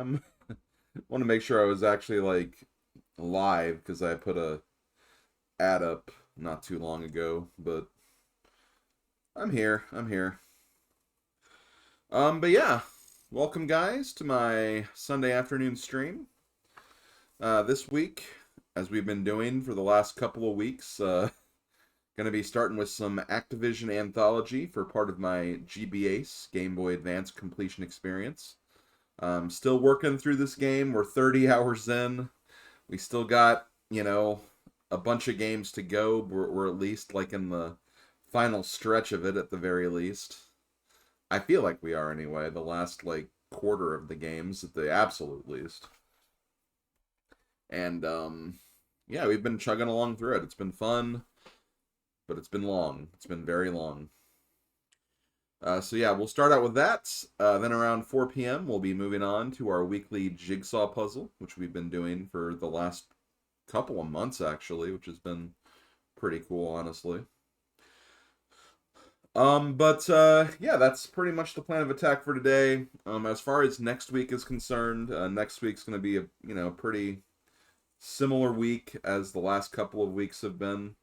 time. Want to make sure I was actually like live because I put a ad up not too long ago, but I'm here. I'm here. But yeah, welcome guys to my Sunday afternoon stream. This week, as we've been doing for the last couple of weeks, gonna be starting with some Activision Anthology for part of my GBACE Game Boy Advance completion experience. Still working through this game. We're 30 hours in. We still got, a bunch of games to go. We're at least like in the final stretch of it at the very least. I feel like we are anyway. The last like quarter of the games at the absolute least. And yeah, we've been chugging along through it. It's been fun, but it's been long. It's been very long. So yeah, we'll start out with that. Then around 4 p.m., we'll be moving on to our weekly jigsaw puzzle, which we've been doing for the last couple of months actually, which has been pretty cool, honestly. But yeah, that's pretty much the plan of attack for today. As far as next week is concerned, next week's going to be a pretty similar week as the last couple of weeks have been.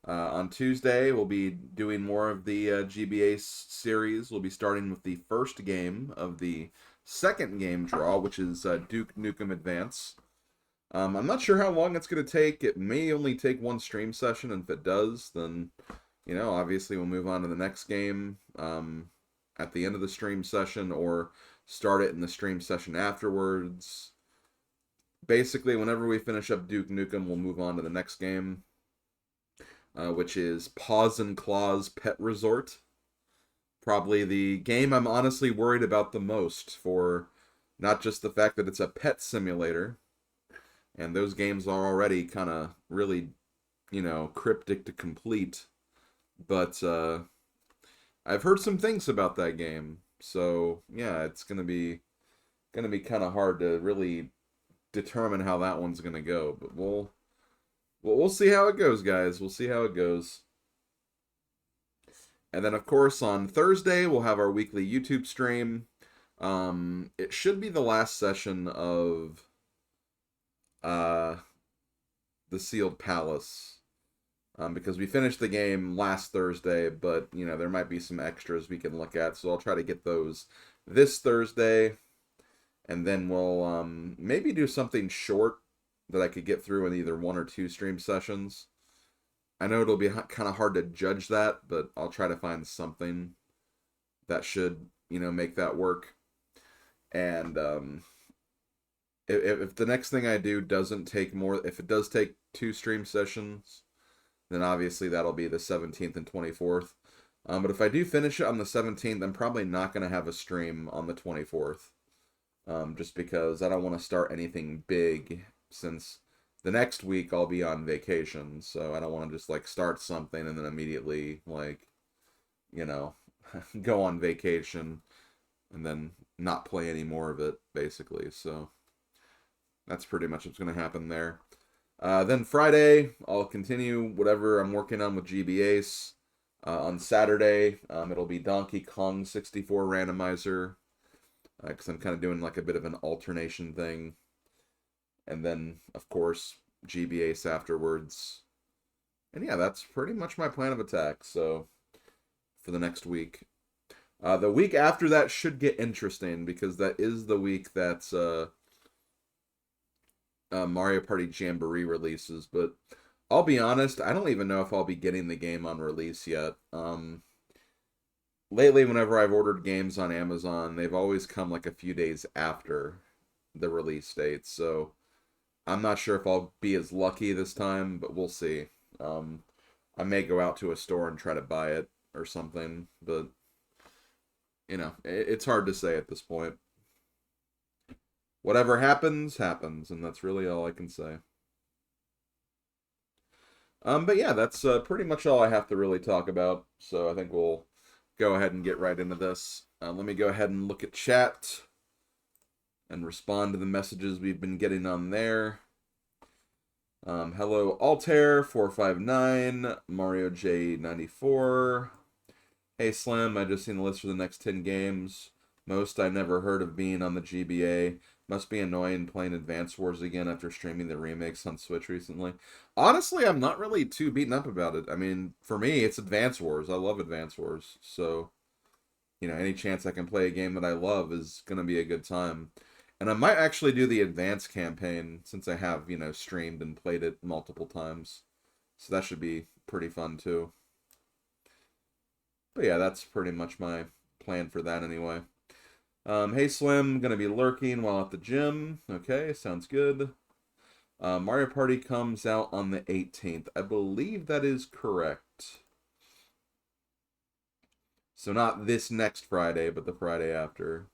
On Tuesday, we'll be doing more of the GBACE series. We'll be starting with the first game of the second game draw, which is Duke Nukem Advance. I'm not sure how long it's going to take. It may only take one stream session, and if it does, then, obviously we'll move on to the next game at the end of the stream session or start it in the stream session afterwards. Basically, whenever we finish up Duke Nukem, we'll move on to the next game. Which is Paws and Claws Pet Resort. Probably the game I'm honestly worried about the most for not just the fact that it's a pet simulator, and those games are already kind of really, cryptic to complete, but I've heard some things about that game, so yeah, it's gonna be kind of hard to really determine how that one's gonna go, but we'll see how it goes, guys. We'll see how it goes. And then, of course, on Thursday, we'll have our weekly YouTube stream. It should be the last session of the Sealed Palace. Because we finished the game last Thursday, but, there might be some extras we can look at. So I'll try to get those this Thursday. And then we'll maybe do something short that I could get through in either one or two stream sessions. I know it'll be kind of hard to judge that, but I'll try to find something that should, make that work. And if the next thing I do doesn't take more, if it does take two stream sessions, then obviously that'll be the 17th and 24th. But if I do finish it on the 17th, I'm probably not going to have a stream on the 24th. Just because I don't want to start anything big, since the next week I'll be on vacation, so I don't want to just like start something and then immediately go on vacation and then not play any more of it, basically. So that's pretty much what's going to happen there. Then Friday, I'll continue whatever I'm working on with GBACE. On Saturday, it'll be Donkey Kong 64 randomizer, because I'm kind of doing like a bit of an alternation thing. And then, of course, GBACE afterwards. And yeah, that's pretty much my plan of attack, so, for the next week. The week after that should get interesting, because that is the week that Mario Party Jamboree releases. But I'll be honest, I don't even know if I'll be getting the game on release yet. Lately, whenever I've ordered games on Amazon, they've always come like a few days after the release date, so I'm not sure if I'll be as lucky this time, but we'll see. I may go out to a store and try to buy it or something, but, it's hard to say at this point. Whatever happens, happens, and that's really all I can say. But yeah, that's pretty much all I have to really talk about, so I think we'll go ahead and get right into this. Let me go ahead and look at chat and respond to the messages we've been getting on there. Hello, Altair459, Mario J94. Hey Slim, I just seen the list for the next 10 games. Most I never heard of being on the GBA. Must be annoying playing Advance Wars again after streaming the remakes on Switch recently. Honestly, I'm not really too beaten up about it. I mean, for me, it's Advance Wars. I love Advance Wars. So, you know, any chance I can play a game that I love is going to be a good time. And I might actually do the Advance campaign since I have, you know, streamed and played it multiple times. So that should be pretty fun too. But yeah, that's pretty much my plan for that anyway. Hey Slim, gonna be lurking while at the gym. Okay, sounds good. Mario Party comes out on the 18th. I believe that is correct. So not this next Friday, but the Friday after.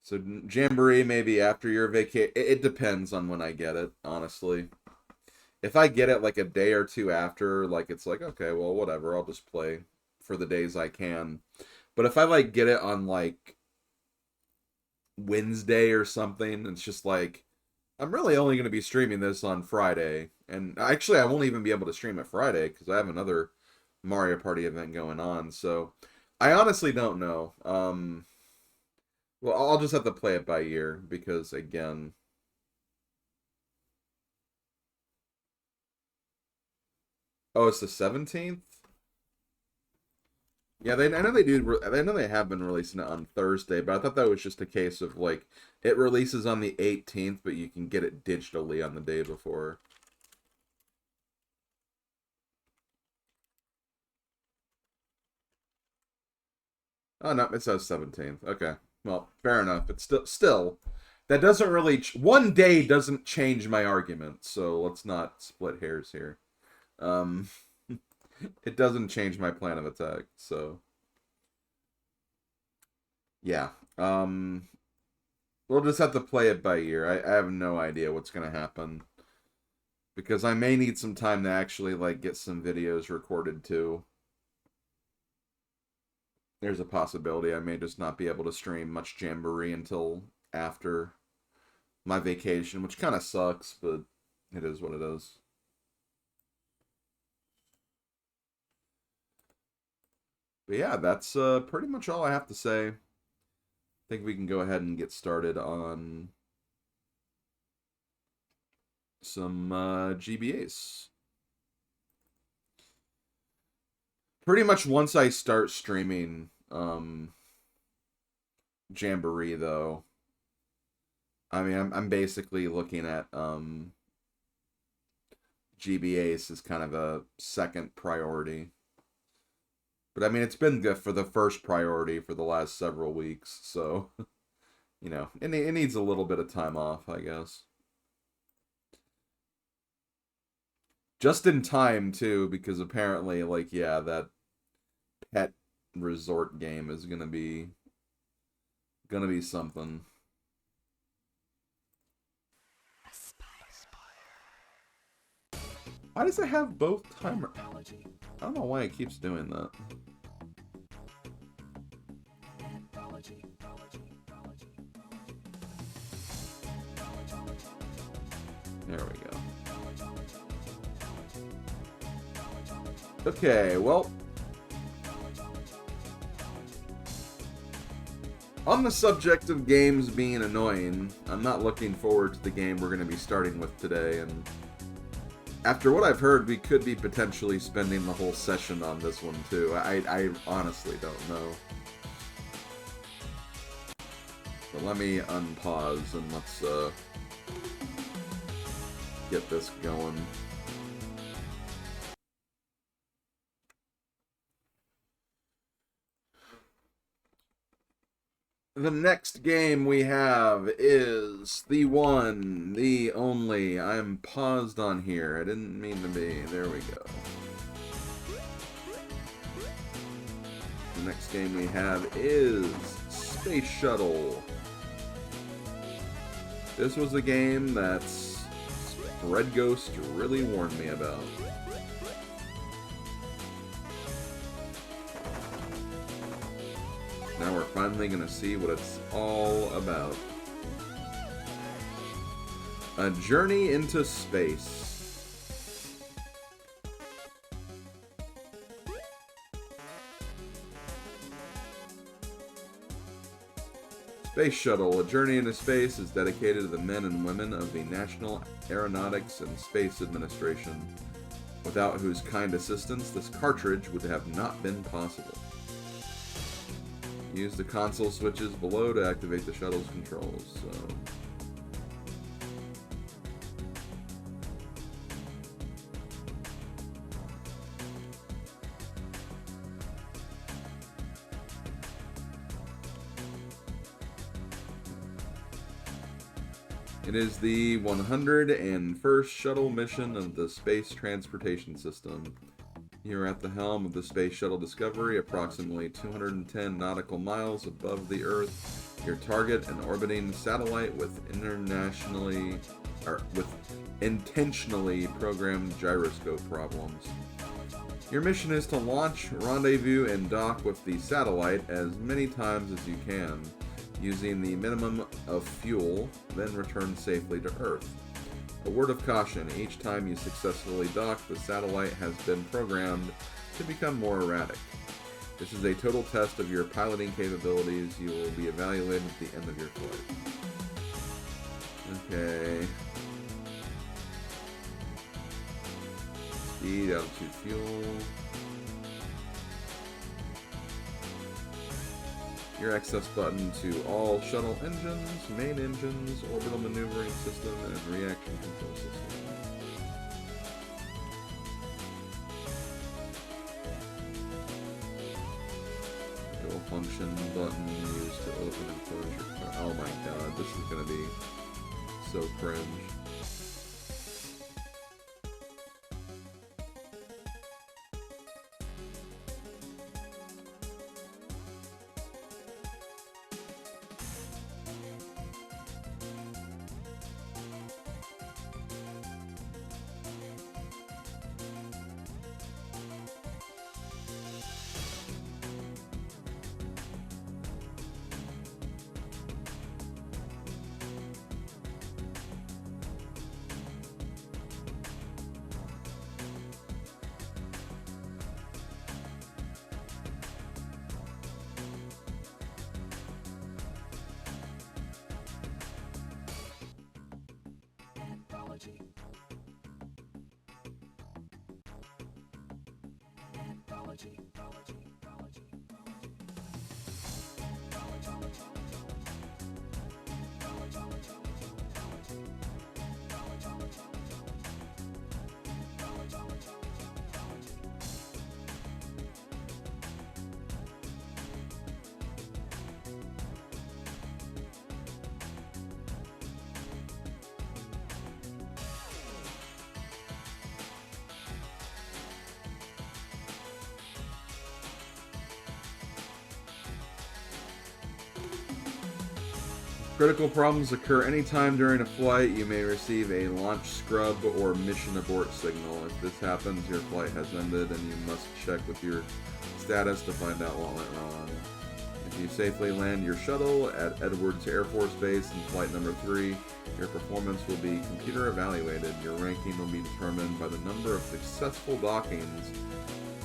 So Jamboree maybe after your vacation. It depends on when I get it, honestly. If I get it like a day or two after, like it's like, okay, well, whatever, I'll just play for the days I can. But if I like get it on like Wednesday or something, it's just like I'm really only going to be streaming this on Friday. And actually, I won't even be able to stream it Friday because I have another Mario Party event going on. So I honestly don't know. Well, I'll just have to play it by ear because, again, oh, it's the 17th? Yeah, I know they do. I know they have been releasing it on Thursday, but I thought that was just a case of like it releases on the 18th, but you can get it digitally on the day before. Oh no, it says 17th. Okay, well, fair enough. It's still that doesn't really one day doesn't change my argument. So let's not split hairs here. Um, it doesn't change my plan of attack. So yeah. We'll just have to play it by ear. I have no idea what's gonna happen. Because I may need some time to actually like get some videos recorded too. There's a possibility I may just not be able to stream much Jamboree until after my vacation, which kind of sucks, but it is what it is. But yeah, that's pretty much all I have to say. I think we can go ahead and get started on some GBACE. Pretty much once I start streaming Jamboree, though, I mean, I'm basically looking at GBACE as kind of a second priority. But I mean, it's been good for the first priority for the last several weeks, so, you know, it needs a little bit of time off, I guess. Just in time, too, because apparently, like, yeah, that pet resort game is gonna be something. Why does it have both timer? I don't know why it keeps doing that. There we go. Okay, well, on the subject of games being annoying, I'm not looking forward to the game we're going to be starting with today, and after what I've heard, we could be potentially spending the whole session on this one, too. I honestly don't know. But let me unpause and let's get this going. The next game we have is the one, the only. I'm paused on here. I didn't mean to be. There we go. The next game we have is Space Shuttle. This was a game that Red Ghost really warned me about. Now we're finally going to see what it's all about. A journey into space. Space Shuttle, a journey into space, is dedicated to the men and women of the National Aeronautics and Space Administration, without whose kind assistance this cartridge would have not been possible. Use the console switches below to activate the shuttle's controls. So, it is the 101st shuttle mission of the Space Transportation System. You are at the helm of the Space Shuttle Discovery, approximately 210 nautical miles above the Earth. Your target, an orbiting satellite with intentionally programmed gyroscope problems. Your mission is to launch, rendezvous, and dock with the satellite as many times as you can, using the minimum of fuel, then return safely to Earth. A word of caution, each time you successfully dock, the satellite has been programmed to become more erratic. This is a total test of your piloting capabilities. You will be evaluated at the end of your flight. Okay. Speed, altitude, fuel. Your access button to all shuttle engines, main engines, orbital maneuvering system, and reaction control system. Dual function button used to open and close your car. Oh my god, this is gonna be so cringe. Critical problems occur anytime during a flight. You may receive a launch scrub or mission abort signal. If this happens, your flight has ended and you must check with your status to find out what went wrong. If you safely land your shuttle at Edwards Air Force Base in flight number 3, your performance will be computer evaluated. Your ranking will be determined by the number of successful dockings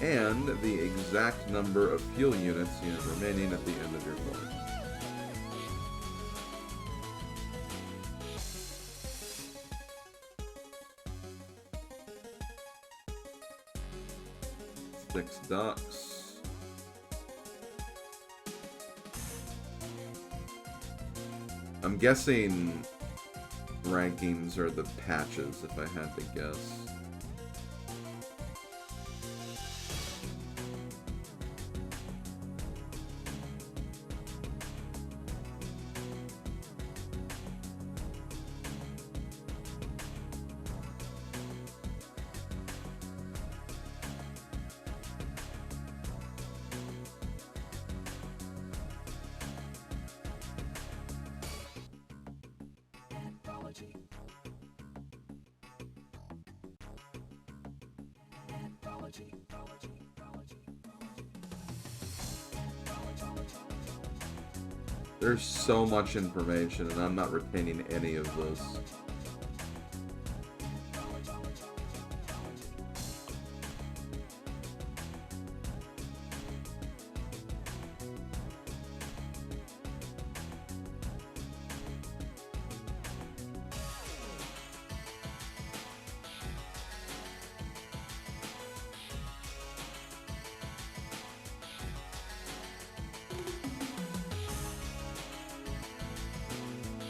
and the exact number of fuel units remaining at the end of your flight. Six ducks. I'm guessing rankings are the patches, if I had to guess. There's so much information, and I'm not retaining any of this.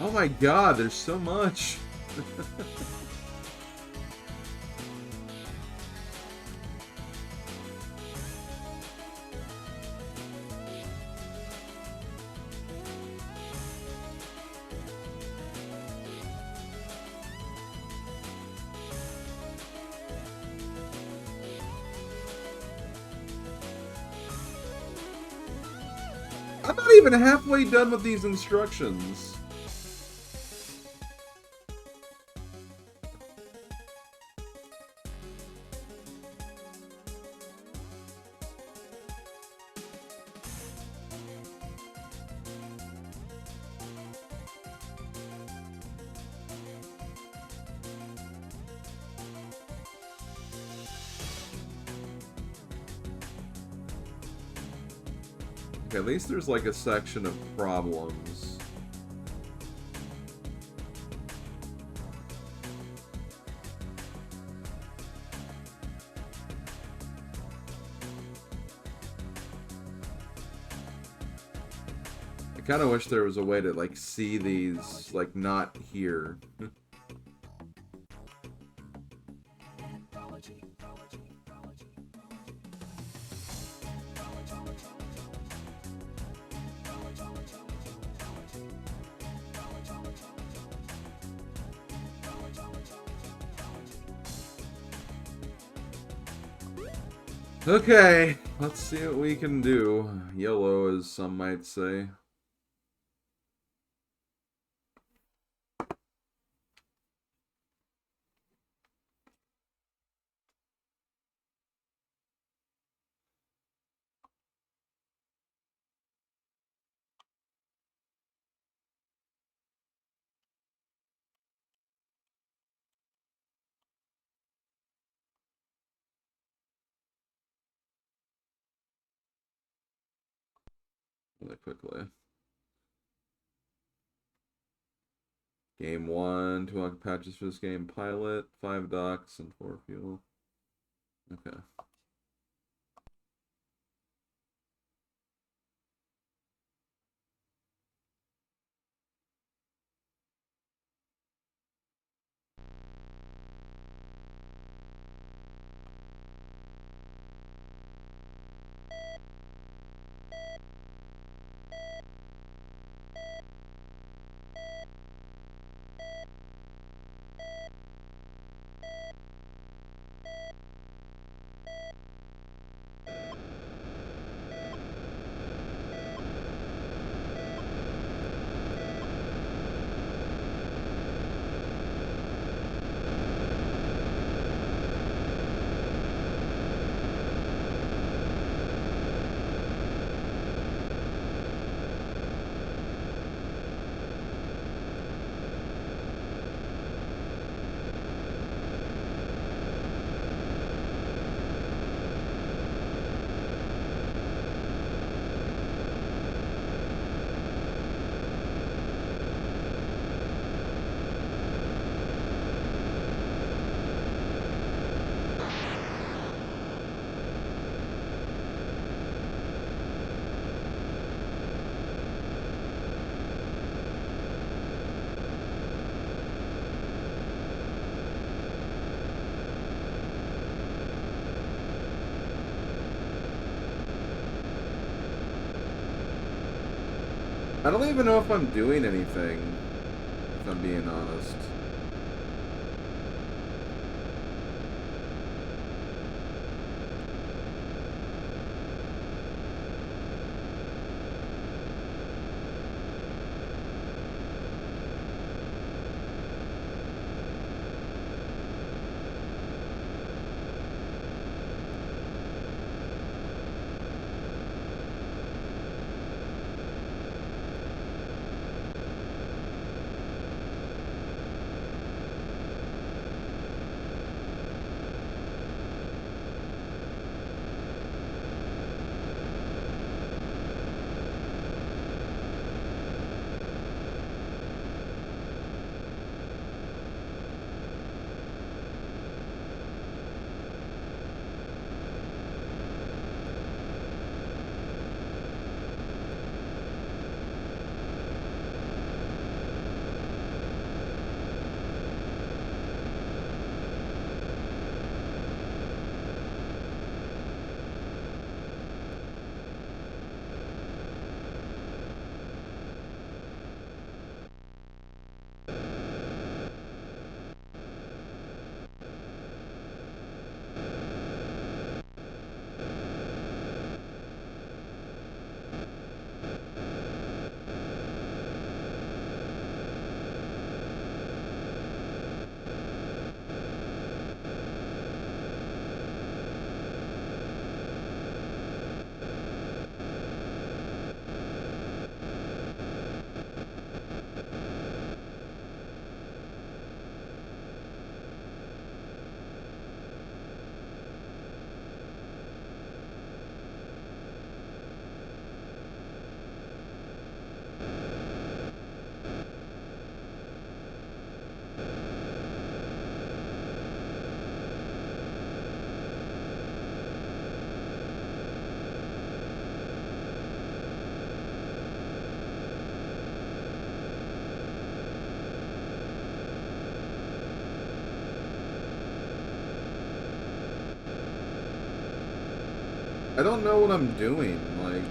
Oh my god, there's so much. I'm not even halfway done with these instructions. Okay, at least there's like a section of problems. I kind of wish there was a way to like see these like not here. Okay, let's see what we can do. YOLO, as some might say. Really quickly. Game 1, 2 unlock patches for this game. Pilot, 5 docks, and 4 fuel. Okay. I don't even know if I'm doing anything, if I'm being honest. I don't know what I'm doing. Like,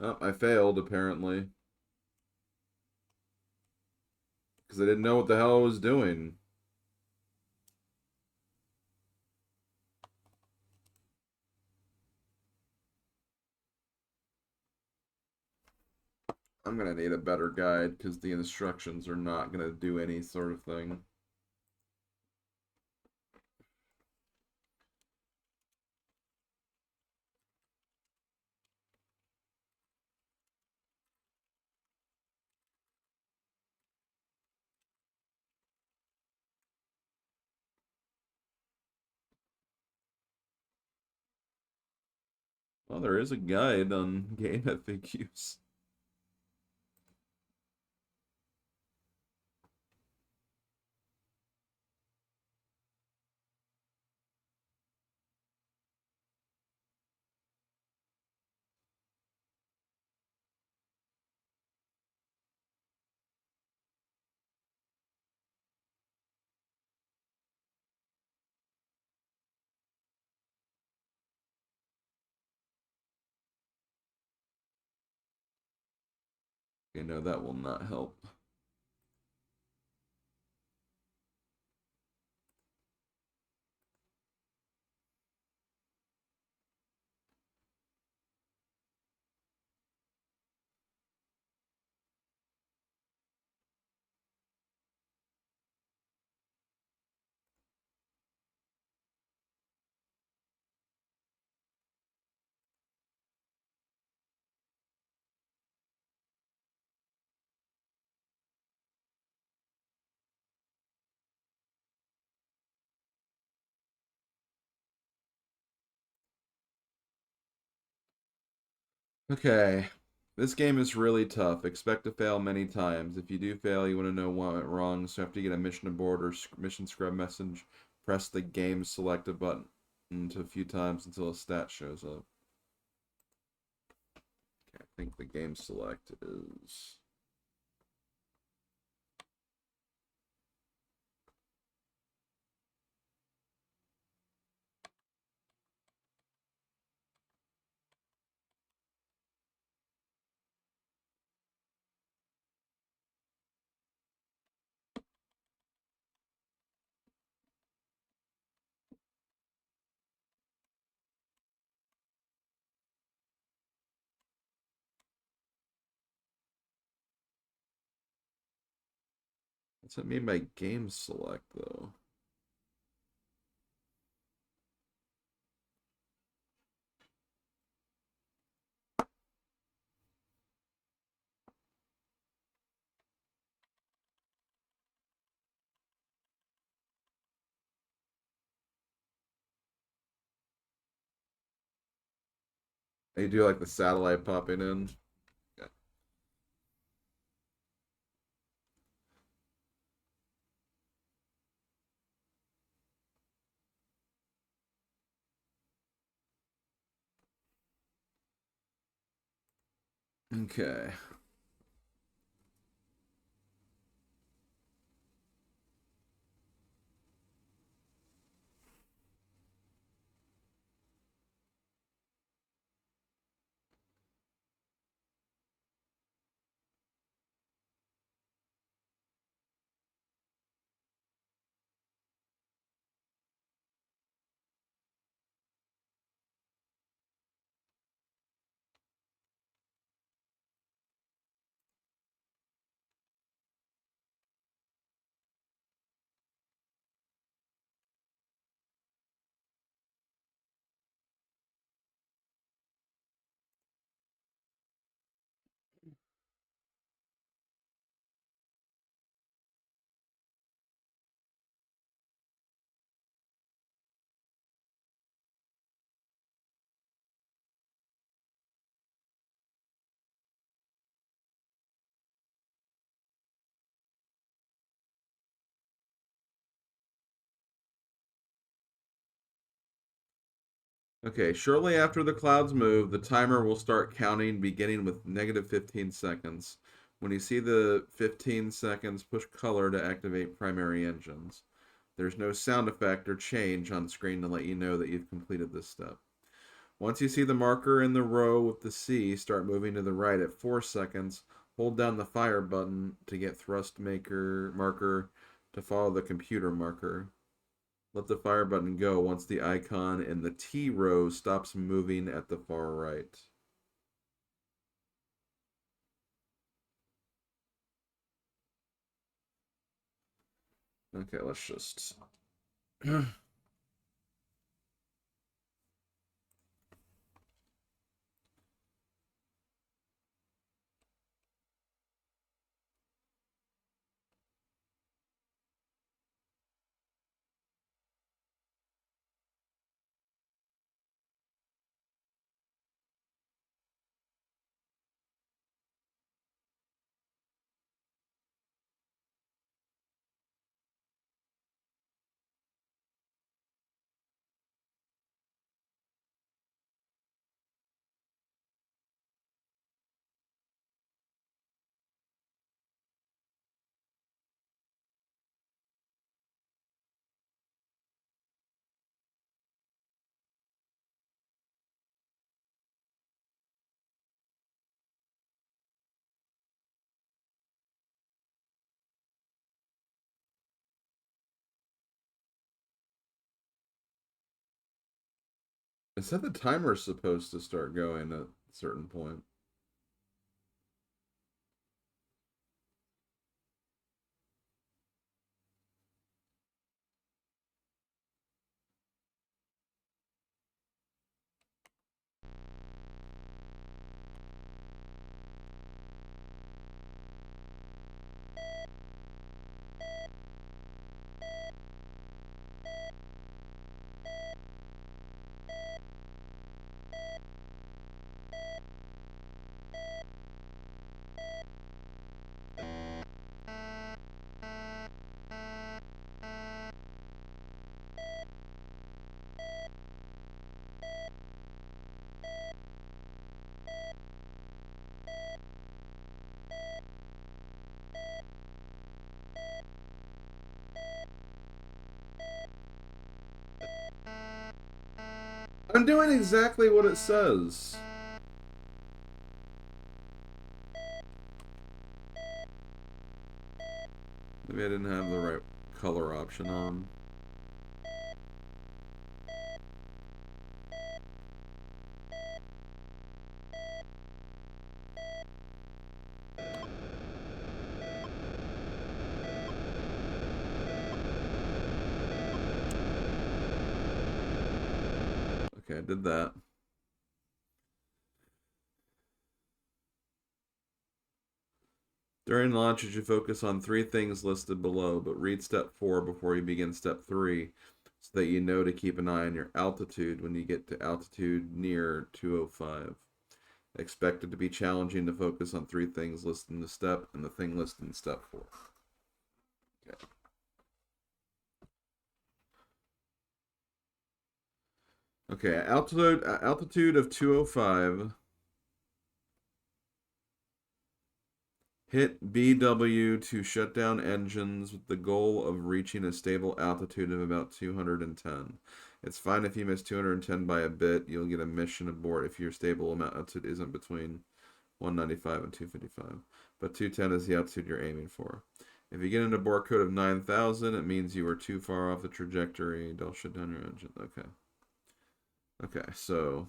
oh, I failed apparently because I didn't know what the hell I was doing. I'm gonna need a better guide because the instructions are not gonna do any sort of thing. Well, there is a guide on game FAQs. Okay, no, that will not help. Okay. This game is really tough. Expect to fail many times. If you do fail, you want to know what went wrong. So after you get a mission abort or mission scrub message, press the game selected button a few times until a stat shows up. Okay, I think the game select is... What's it mean by game select, though? They do like the satellite popping in. Yeah. Okay. Okay, shortly after the clouds move, the timer will start counting, beginning with negative 15 seconds. When you see the 15 seconds, push color to activate primary engines. There's no sound effect or change on screen to let you know that you've completed this step. Once you see the marker in the row with the C start moving to the right at 4 seconds, hold down the fire button to get thrust maker marker to follow the computer marker. Let the fire button go once the icon in the T row stops moving at the far right. Okay, let's just... It said the timer's supposed to start going at a certain point. I'm doing exactly what it says. Maybe I didn't have the right color option on. Okay, I did that. During launch, you should focus on 3 things listed below, but read step 4 before you begin step 3 so that you know to keep an eye on your altitude when you get to altitude near 205. Expect it to be challenging to focus on 3 things listed in the step and the thing listed in step 4. Okay. Okay, altitude of 205. Hit BW to shut down engines with the goal of reaching a stable altitude of about 210. It's fine if you miss 210 by a bit. You'll get a mission abort if your stable altitude isn't between 195 and 255. But 210 is the altitude you're aiming for. If you get an abort code of 9,000, it means you are too far off the trajectory. Don't shut down your engine. Okay. Okay, so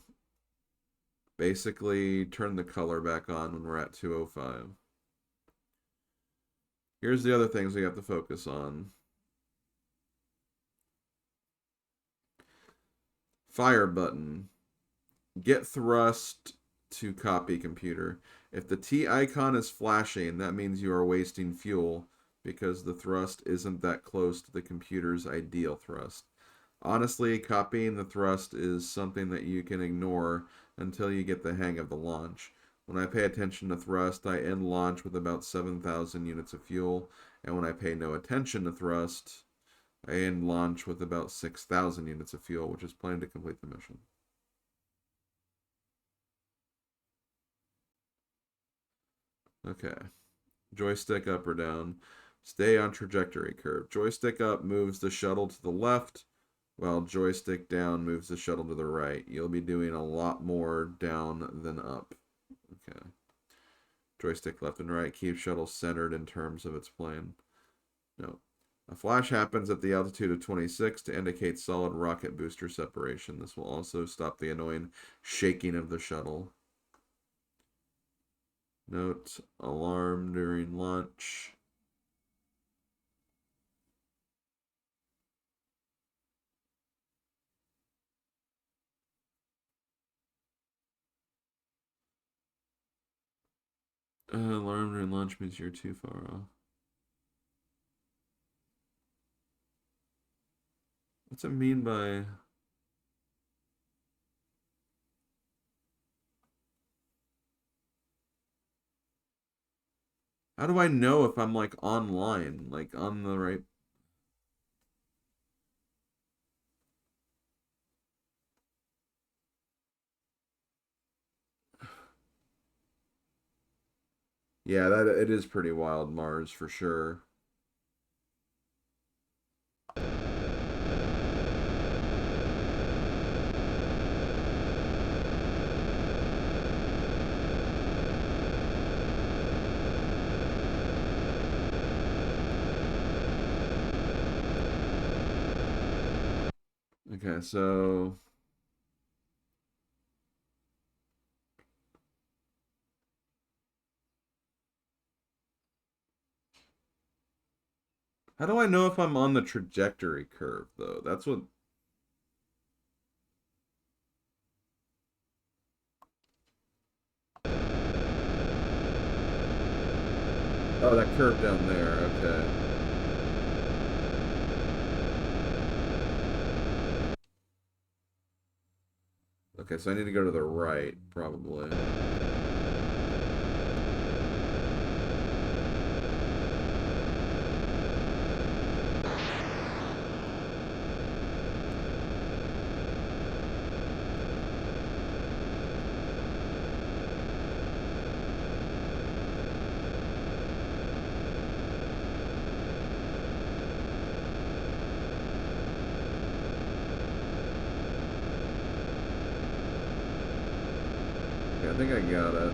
basically turn the color back on when we're at 205. Here's the other things we have to focus on. Fire button. Get thrust to copy computer. If the T icon is flashing, that means you are wasting fuel because the thrust isn't that close to the computer's ideal thrust. Honestly, copying the thrust is something that you can ignore until you get the hang of the launch. When I pay attention to thrust, I end launch with about 7,000 units of fuel, and when I pay no attention to thrust, I end launch with about 6,000 units of fuel, which is plenty to complete the mission. Okay. Joystick up or down. Stay on trajectory curve. Joystick up moves the shuttle to the left, while joystick down moves the shuttle to the right. You'll be doing a lot more down than up. Okay. Joystick left and right. Keep shuttle centered in terms of its plane. No. A flash happens at the altitude of 26 to indicate solid rocket booster separation. This will also stop the annoying shaking of the shuttle. Note, alarm during launch. Alarm during launch means you're too far off. What's it mean by... How do I know if I'm, like, online? Like, on the right... Yeah, that it is pretty wild, Mars, for sure. Okay, so... How do I know if I'm on the trajectory curve, though? That's what... Oh, that curve down there. Okay. Okay, so I need to go to the right, probably. Okay, I think I got it.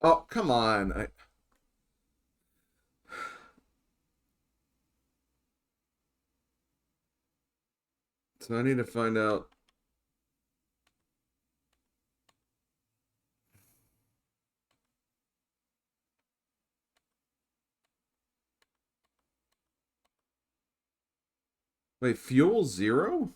Oh, come on. So I need to find out. Wait, fuel zero?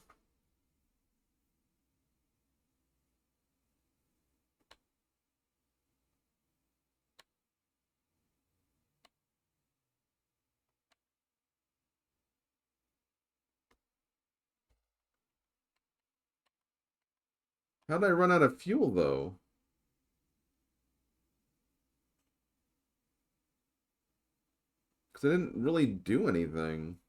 How'd I run out of fuel, though? Because I didn't really do anything.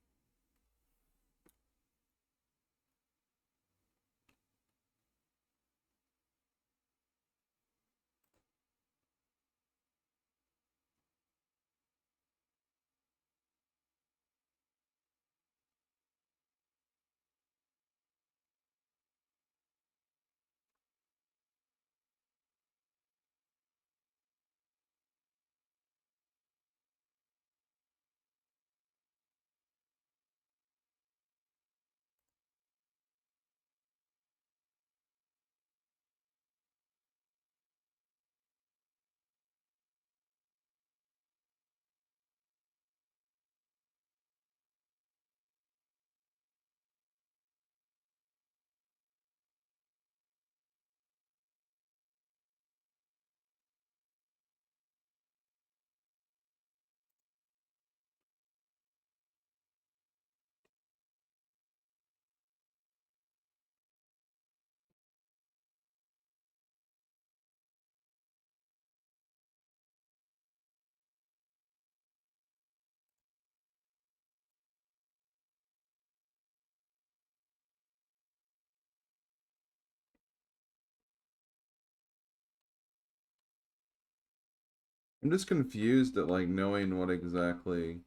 I'm just confused at like knowing what exactly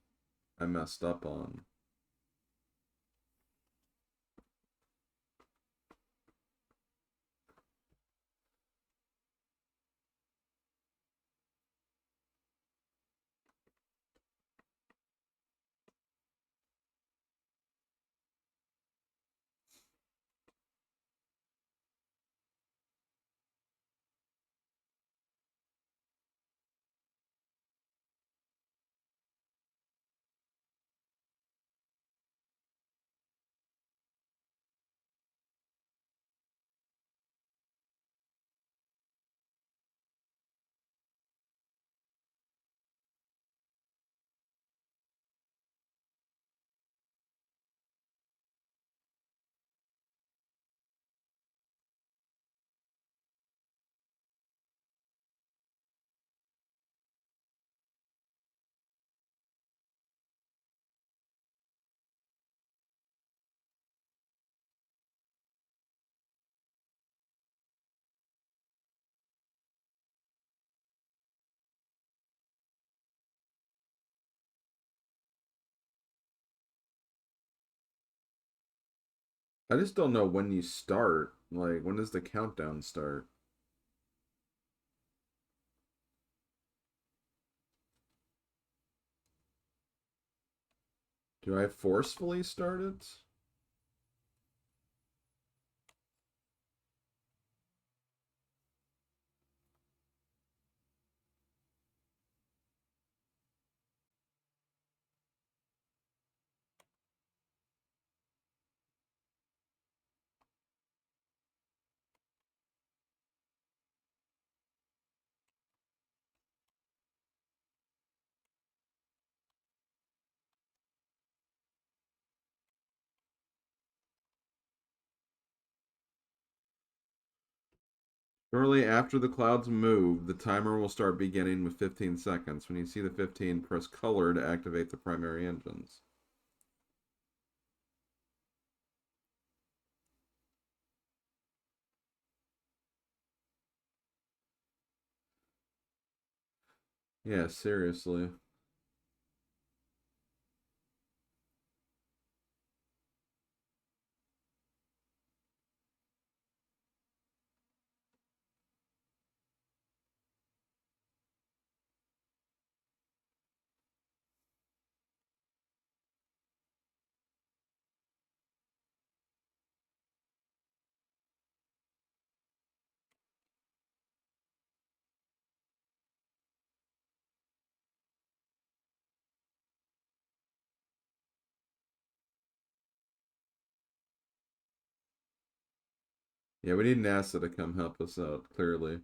I messed up on. I just don't know when you start. Like, when does the countdown start? Do I forcefully start it? Shortly after the clouds move, the timer will start beginning with 15 seconds. When you see the 15, press color to activate the primary engines. Yeah, seriously. Yeah, we need NASA to come help us out, clearly.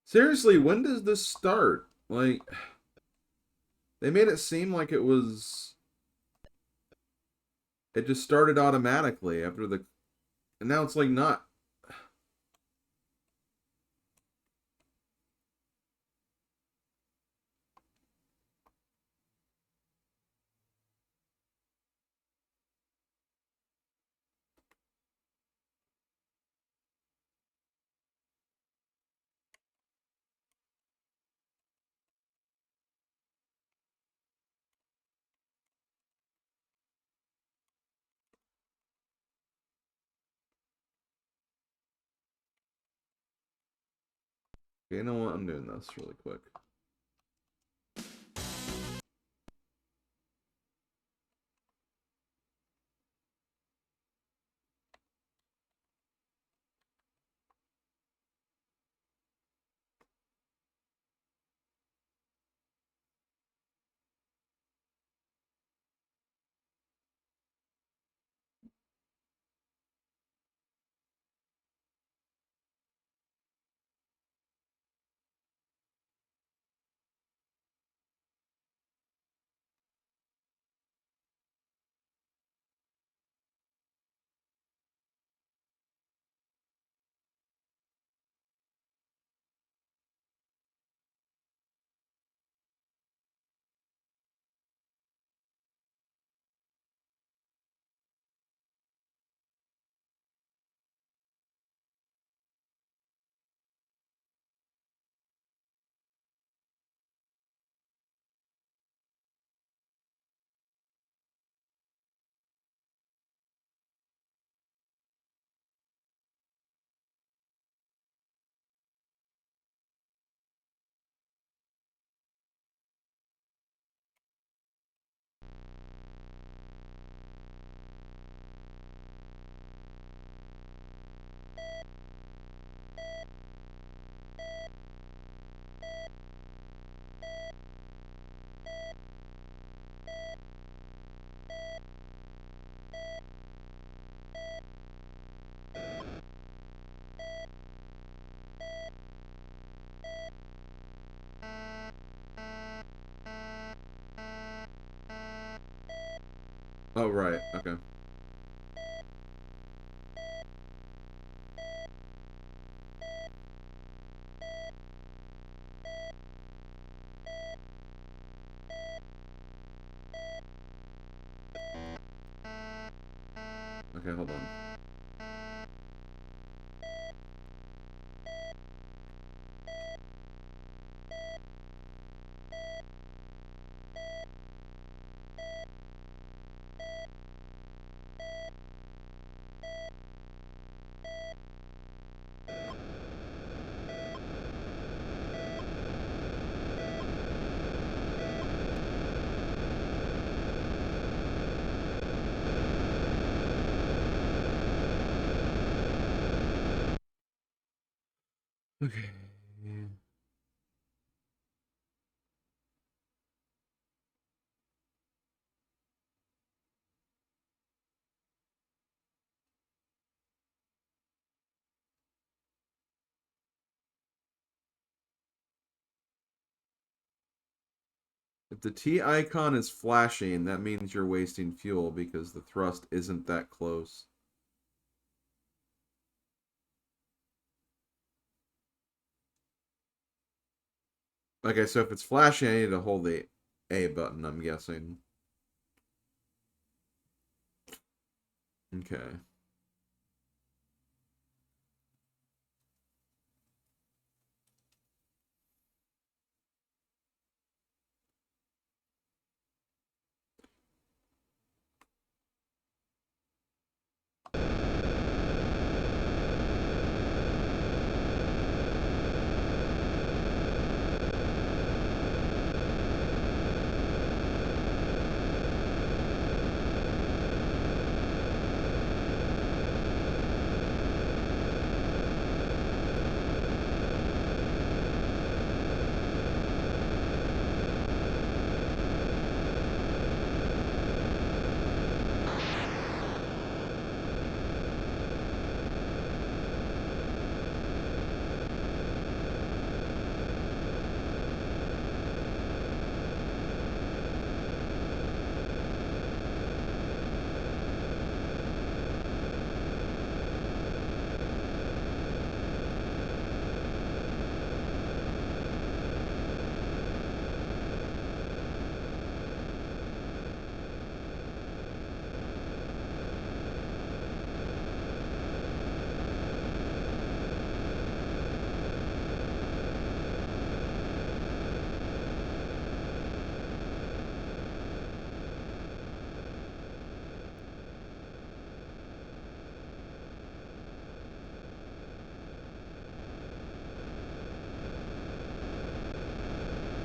Seriously, when does this start? Like, they made it seem like it was. It just started automatically after the. And now it's like not. Okay, you know what? I'm doing this really quick. Oh, right. Okay. Okay, hold on. Okay. If the T icon is flashing, that means you're wasting fuel because the thrust isn't that close. Okay, so if it's flashing, I need to hold the A button, I'm guessing. Okay.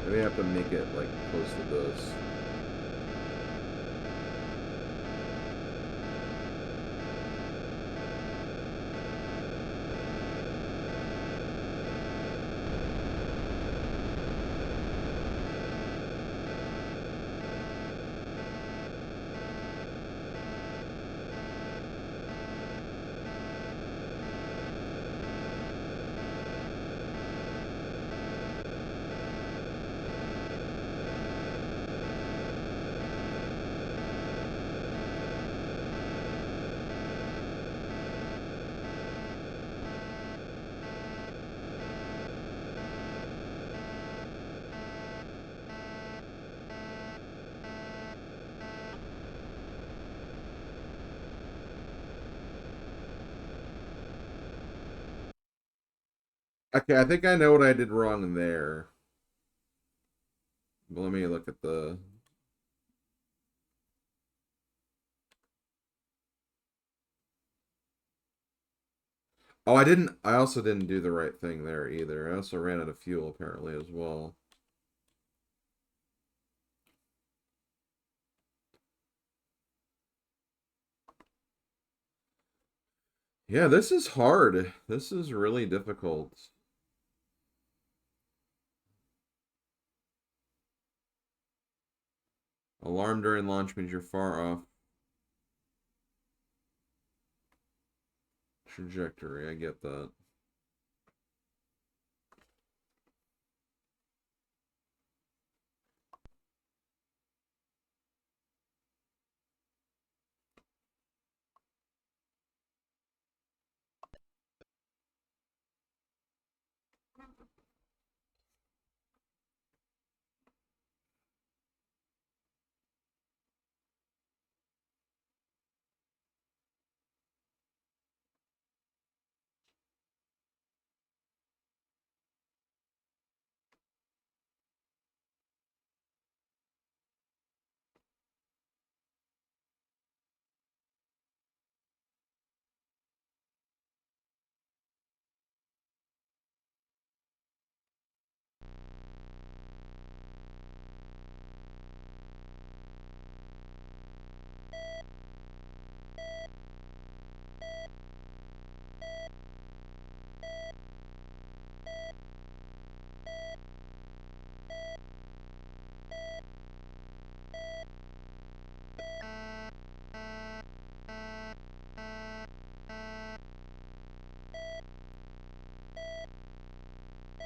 Maybe I have to make it like close to this. Okay, I think I know what I did wrong there. But let me look at the. Oh, I didn't. I also didn't do the right thing there either. I also ran out of fuel apparently as well. Yeah, this is hard. This is really difficult. Alarm during launch means you're far off trajectory. I get that.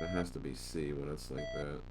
It has to be C when it's like that.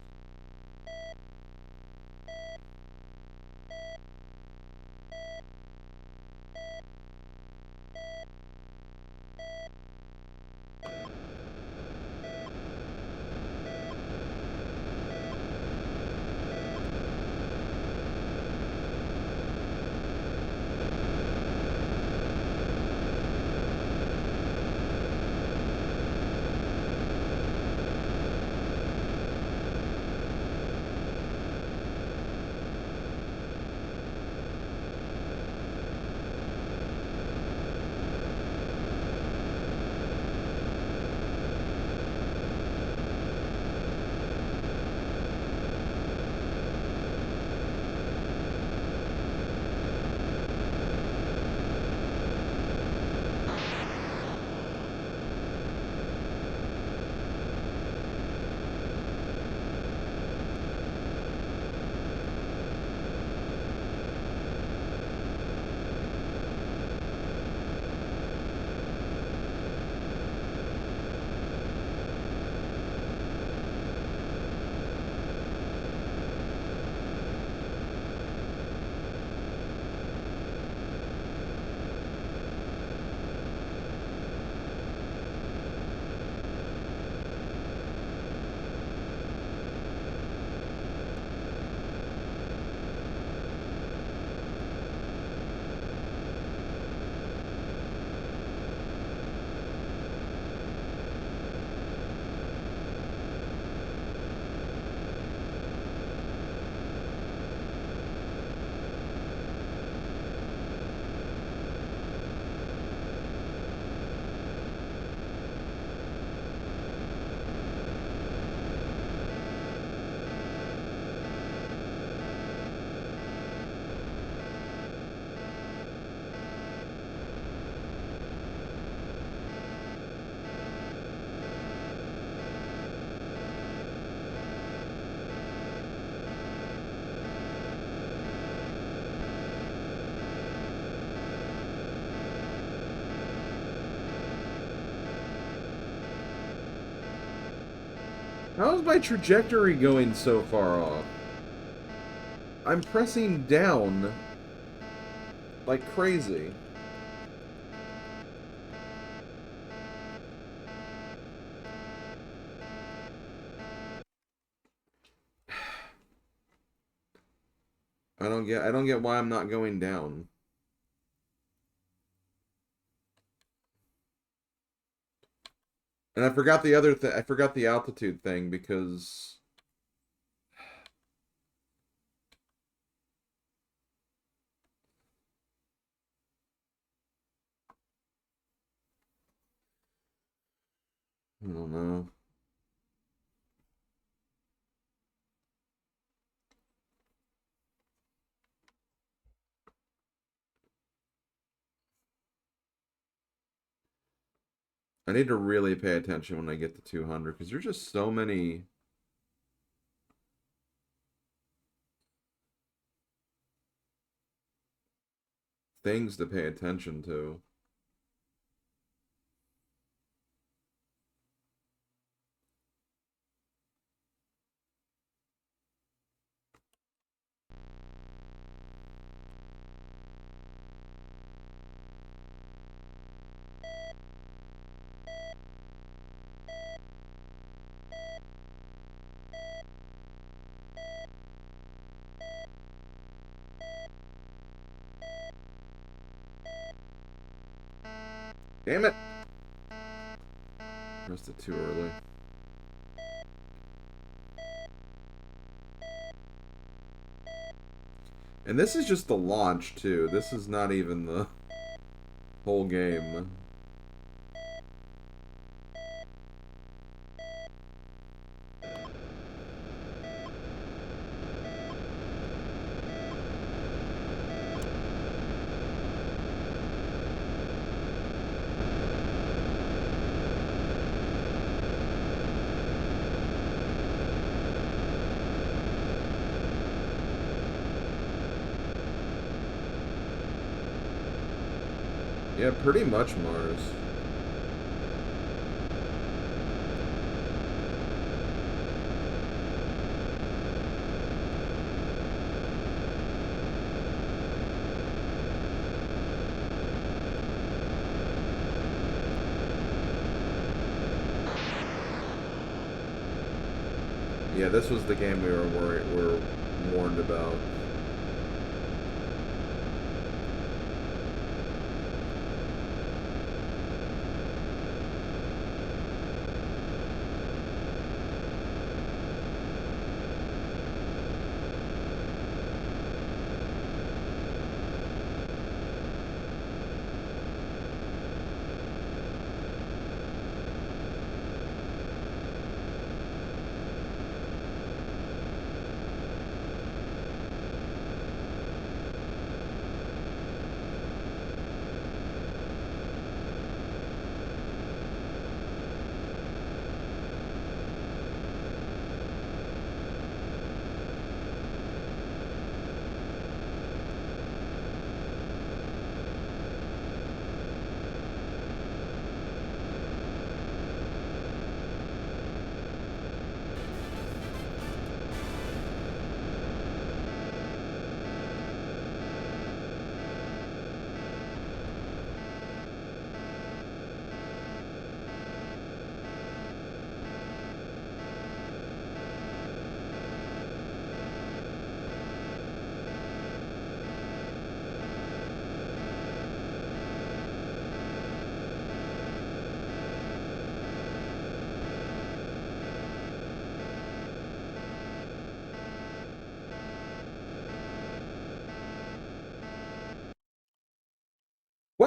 How is my trajectory going so far off? I'm pressing down like crazy. I don't get why I'm not going down. And I forgot the other thing. I forgot the altitude thing because I don't know. I need to really pay attention when I get to 200 because there's just so many things to pay attention to. Damn it! Pressed it too early. And this is just the launch, too. This is not even the whole game. Yeah, pretty much Mars. Yeah, this was the game we were warned about.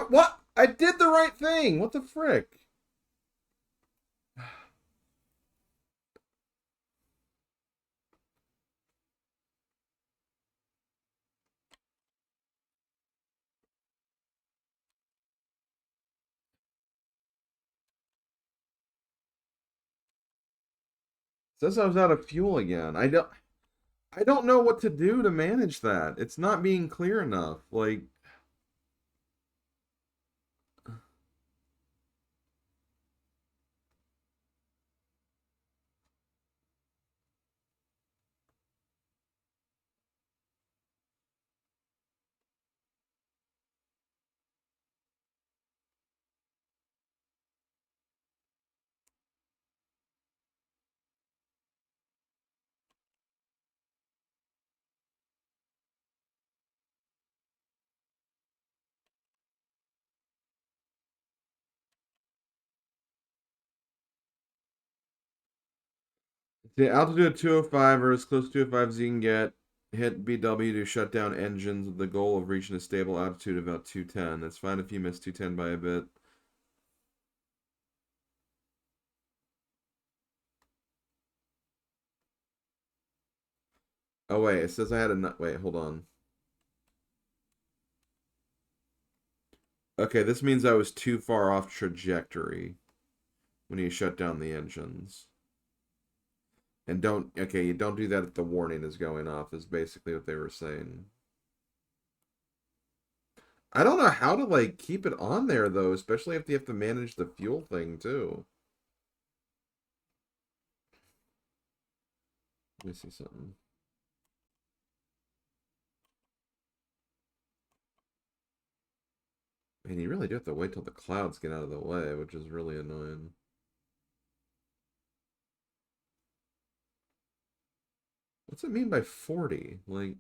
What? I did the right thing. What the frick? Says I was out of fuel again. I don't know what to do to manage that. It's not being clear enough. Like, the altitude of 205 or as close to 205 as you can get. Hit BW to shut down engines with the goal of reaching a stable altitude of about 210. That's fine if you miss 210 by a bit. Oh, wait. It says I had a... Wait, hold on. Okay, this means I was too far off trajectory when you shut down the engines. And don't... Okay, you don't do that if the warning is going off, is basically what they were saying. I don't know how to, like, keep it on there, though, especially if you have to manage the fuel thing, too. Let me see something. Man, you really do have to wait till the clouds get out of the way, which is really annoying. What's it mean by 40? Like,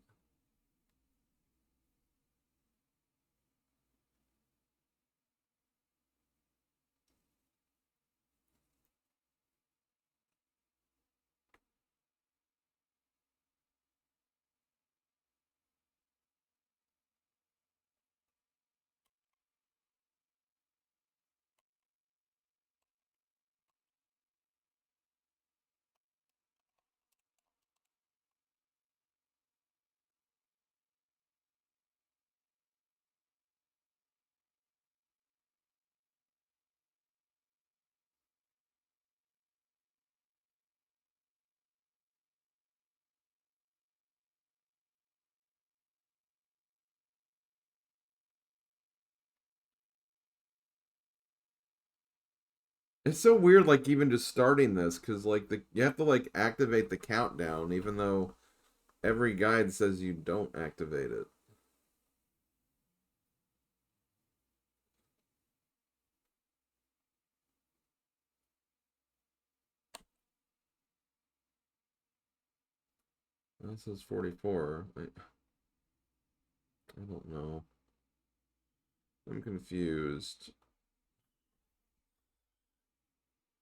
it's so weird, like, even just starting this, because, like, you have to, like, activate the countdown, even though every guide says you don't activate it. That says 44. I don't know. I'm confused.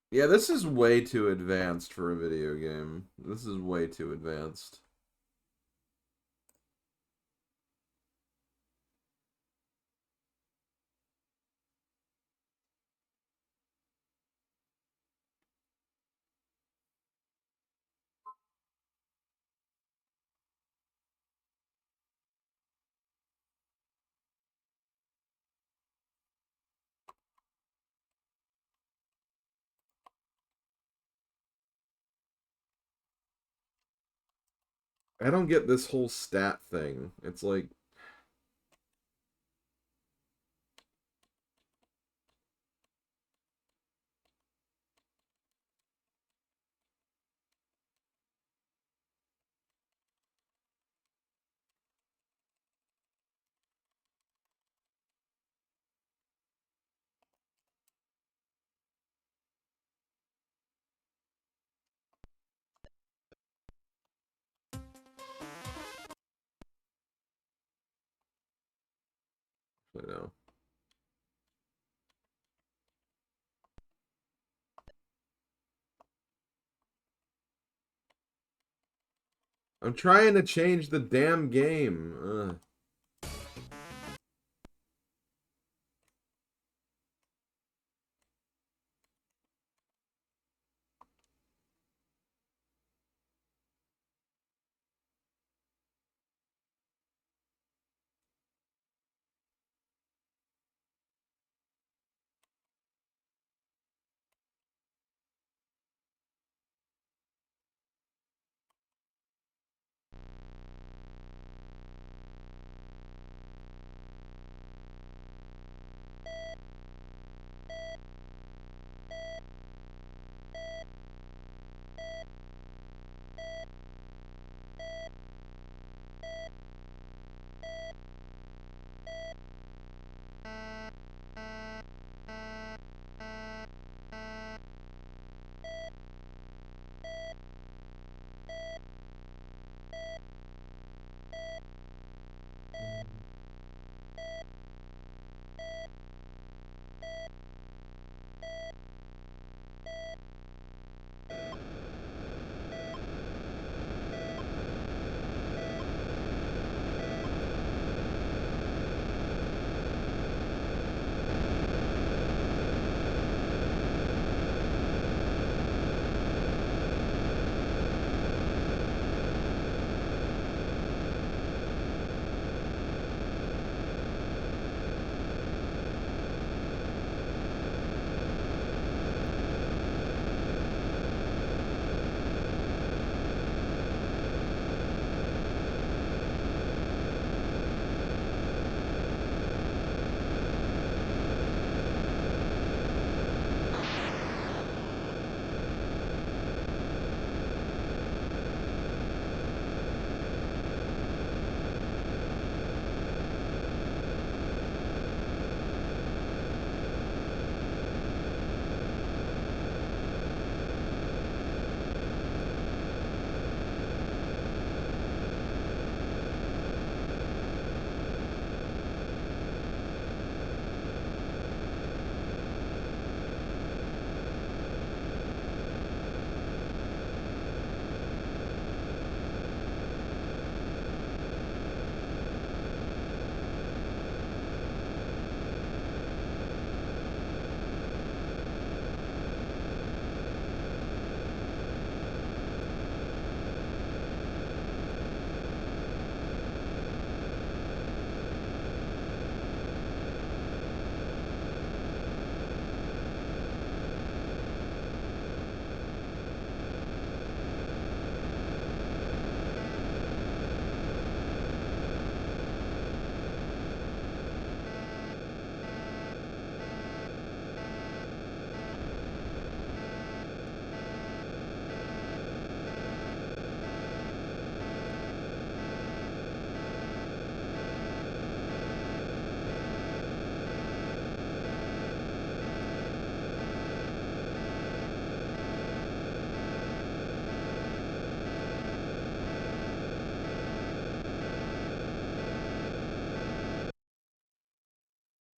Yeah, this is way too advanced for a video game. This is way too advanced. I don't get this whole stat thing. It's like, I know. I'm trying to change the damn game. Ugh.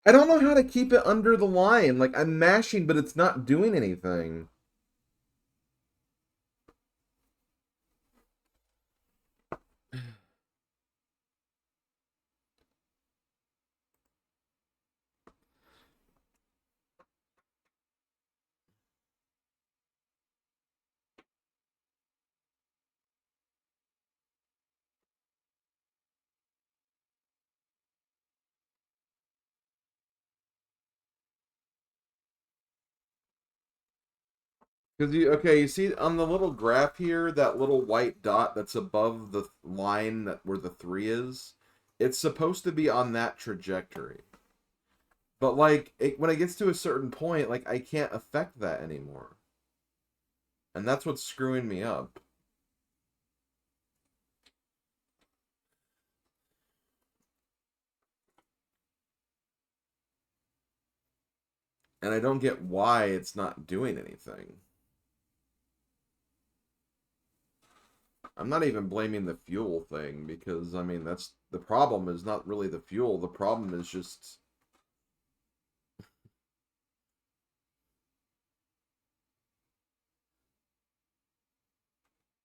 I don't know how to keep it under the line. Like, I'm mashing, but it's not doing anything. Because you see on the little graph here, that little white dot that's above the line that where the 3 is, it's supposed to be on that trajectory. But like when it gets to a certain point, like I can't affect that anymore. And that's what's screwing me up. And I don't get why it's not doing anything. I'm not even blaming the fuel thing because I mean that's the problem is not really the fuel. The problem is just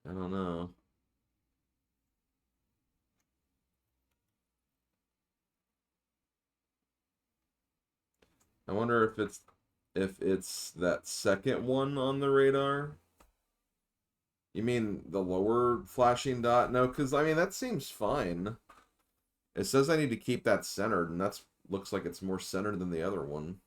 I don't know. I wonder if it's that second one on the radar. You mean the lower flashing dot? No, because I mean that seems fine. It says I need to keep that centered, and that's looks like it's more centered than the other one.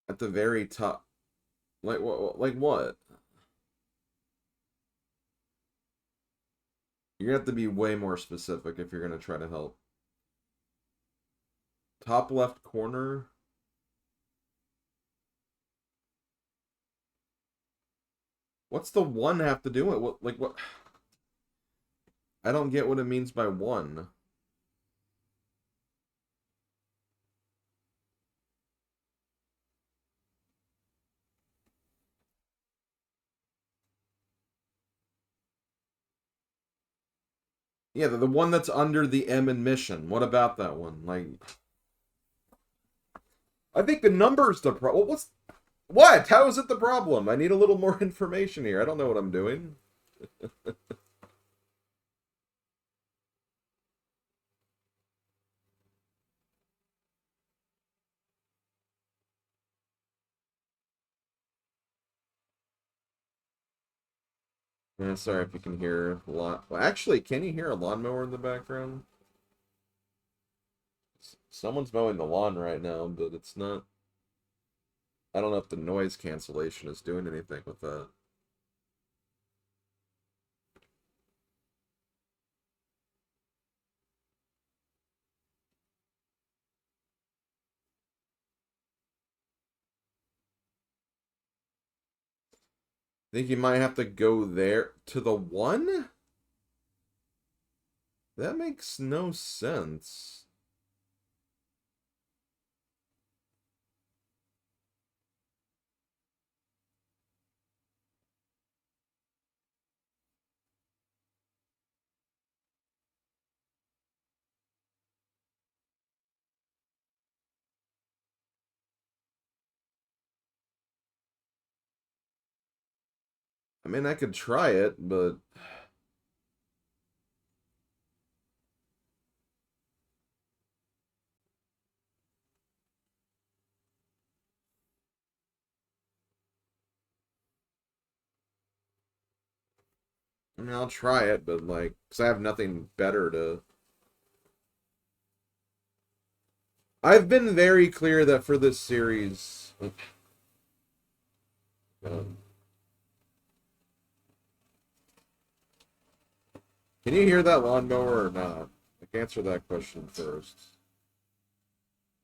At the very top, like what? Like what? You're gonna have to be way more specific if you're gonna try to help. Top left corner. What's the one have to do with what? Like what? I don't get what it means by one. Yeah, the one that's under the M in mission. What about that one? Like, I think the number's the problem. What's what? How is it the problem? I need a little more information here. I don't know what I'm doing. Yeah, sorry if you can hear a lot. Well, actually, can you hear a lawnmower in the background? Someone's mowing the lawn right now, but it's not. I don't know if the noise cancellation is doing anything with that. Think you might have to go there to the one? That makes no sense. I mean, I could try it, but I mean, I'll try it, but like, because I have nothing better to. I've been very clear that for this series. Um, can you hear that lawnmower or not? Like, answer that question first.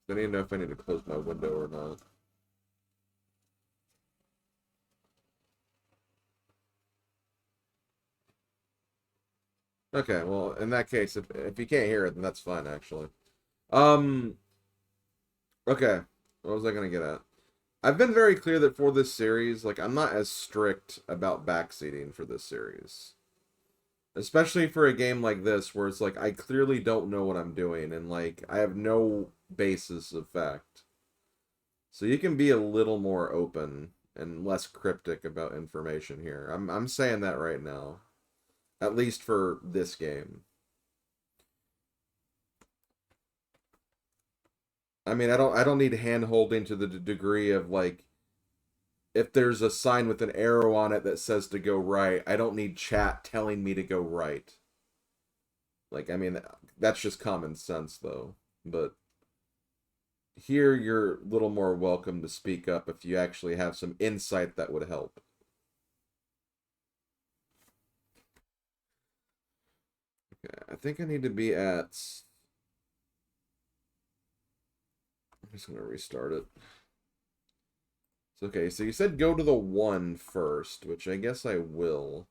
I need to know if I need to close my window or not. Okay, well, in that case, if you can't hear it, then that's fine, actually. Um, okay. What was I gonna get at? I've been very clear that for this series, like, I'm not as strict about backseating for this series. Especially for a game like this, where it's like, I clearly don't know what I'm doing, and, like, I have no basis of fact. So you can be a little more open and less cryptic about information here. I'm saying that right now. At least for this game. I mean, I don't need hand holding to the degree of like if there's a sign with an arrow on it that says to go right, I don't need chat telling me to go right. Like, I mean, that's just common sense though. But here you're a little more welcome to speak up if you actually have some insight that would help. Okay, I think I need to be at. I'm just gonna restart it. So, okay, so you said go to the 1 first, which I guess I will.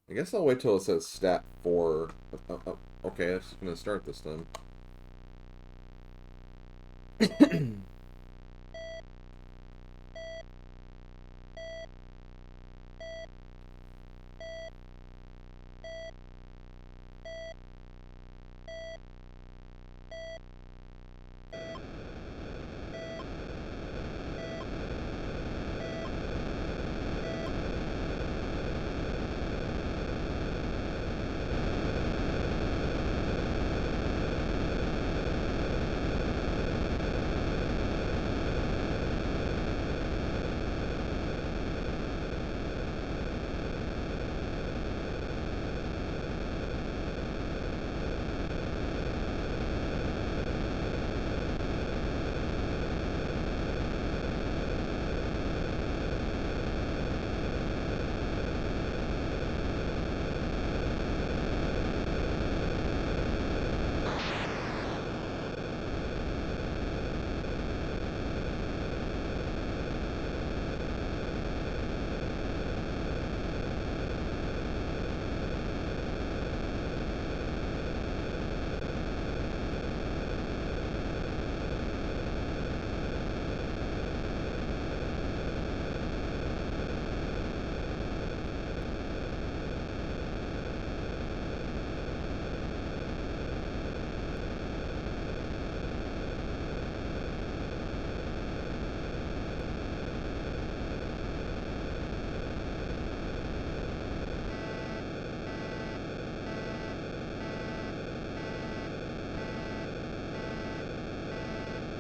I guess I'll wait till it says stat 4. Okay, it's gonna start this time.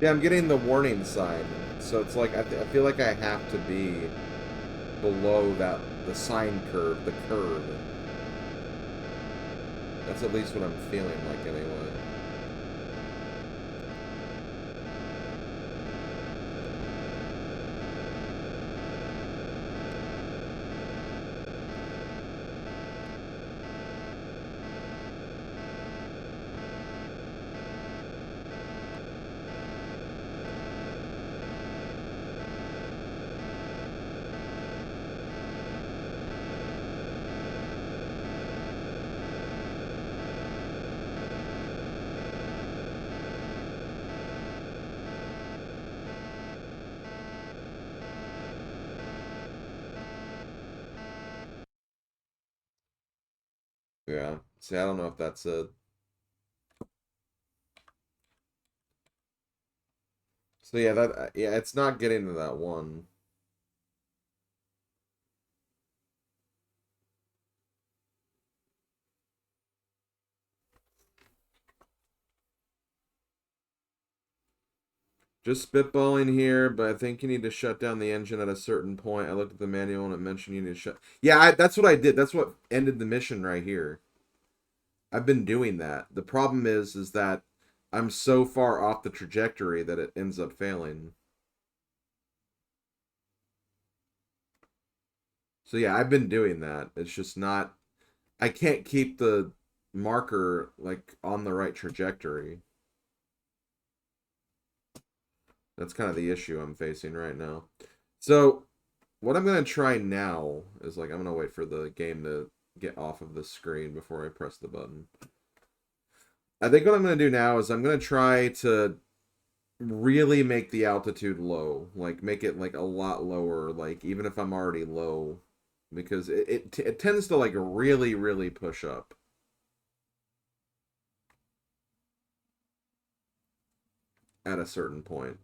Yeah, I'm getting the warning sign. So it's like I feel like I have to be below that the sine curve, the curve. That's at least what I'm feeling like anyway. Yeah. See, I don't know if that's it. So yeah, yeah, it's not getting to that one. Just spitballing here, but I think you need to shut down the engine at a certain point. I looked at the manual and it mentioned you need to shut. Yeah, that's what I did. That's what ended the mission right here. I've been doing that. The problem is that I'm so far off the trajectory that it ends up failing. So yeah, I've been doing that. It's just not. I can't keep the marker like on the right trajectory. That's kind of the issue I'm facing right now. So what I'm gonna try now is like I'm gonna wait for the game to get off of the screen before I press the button. I think what I'm gonna do now is I'm gonna try to really make the altitude low, like make it like a lot lower, like even if I'm already low, because it tends to like really push up at a certain point.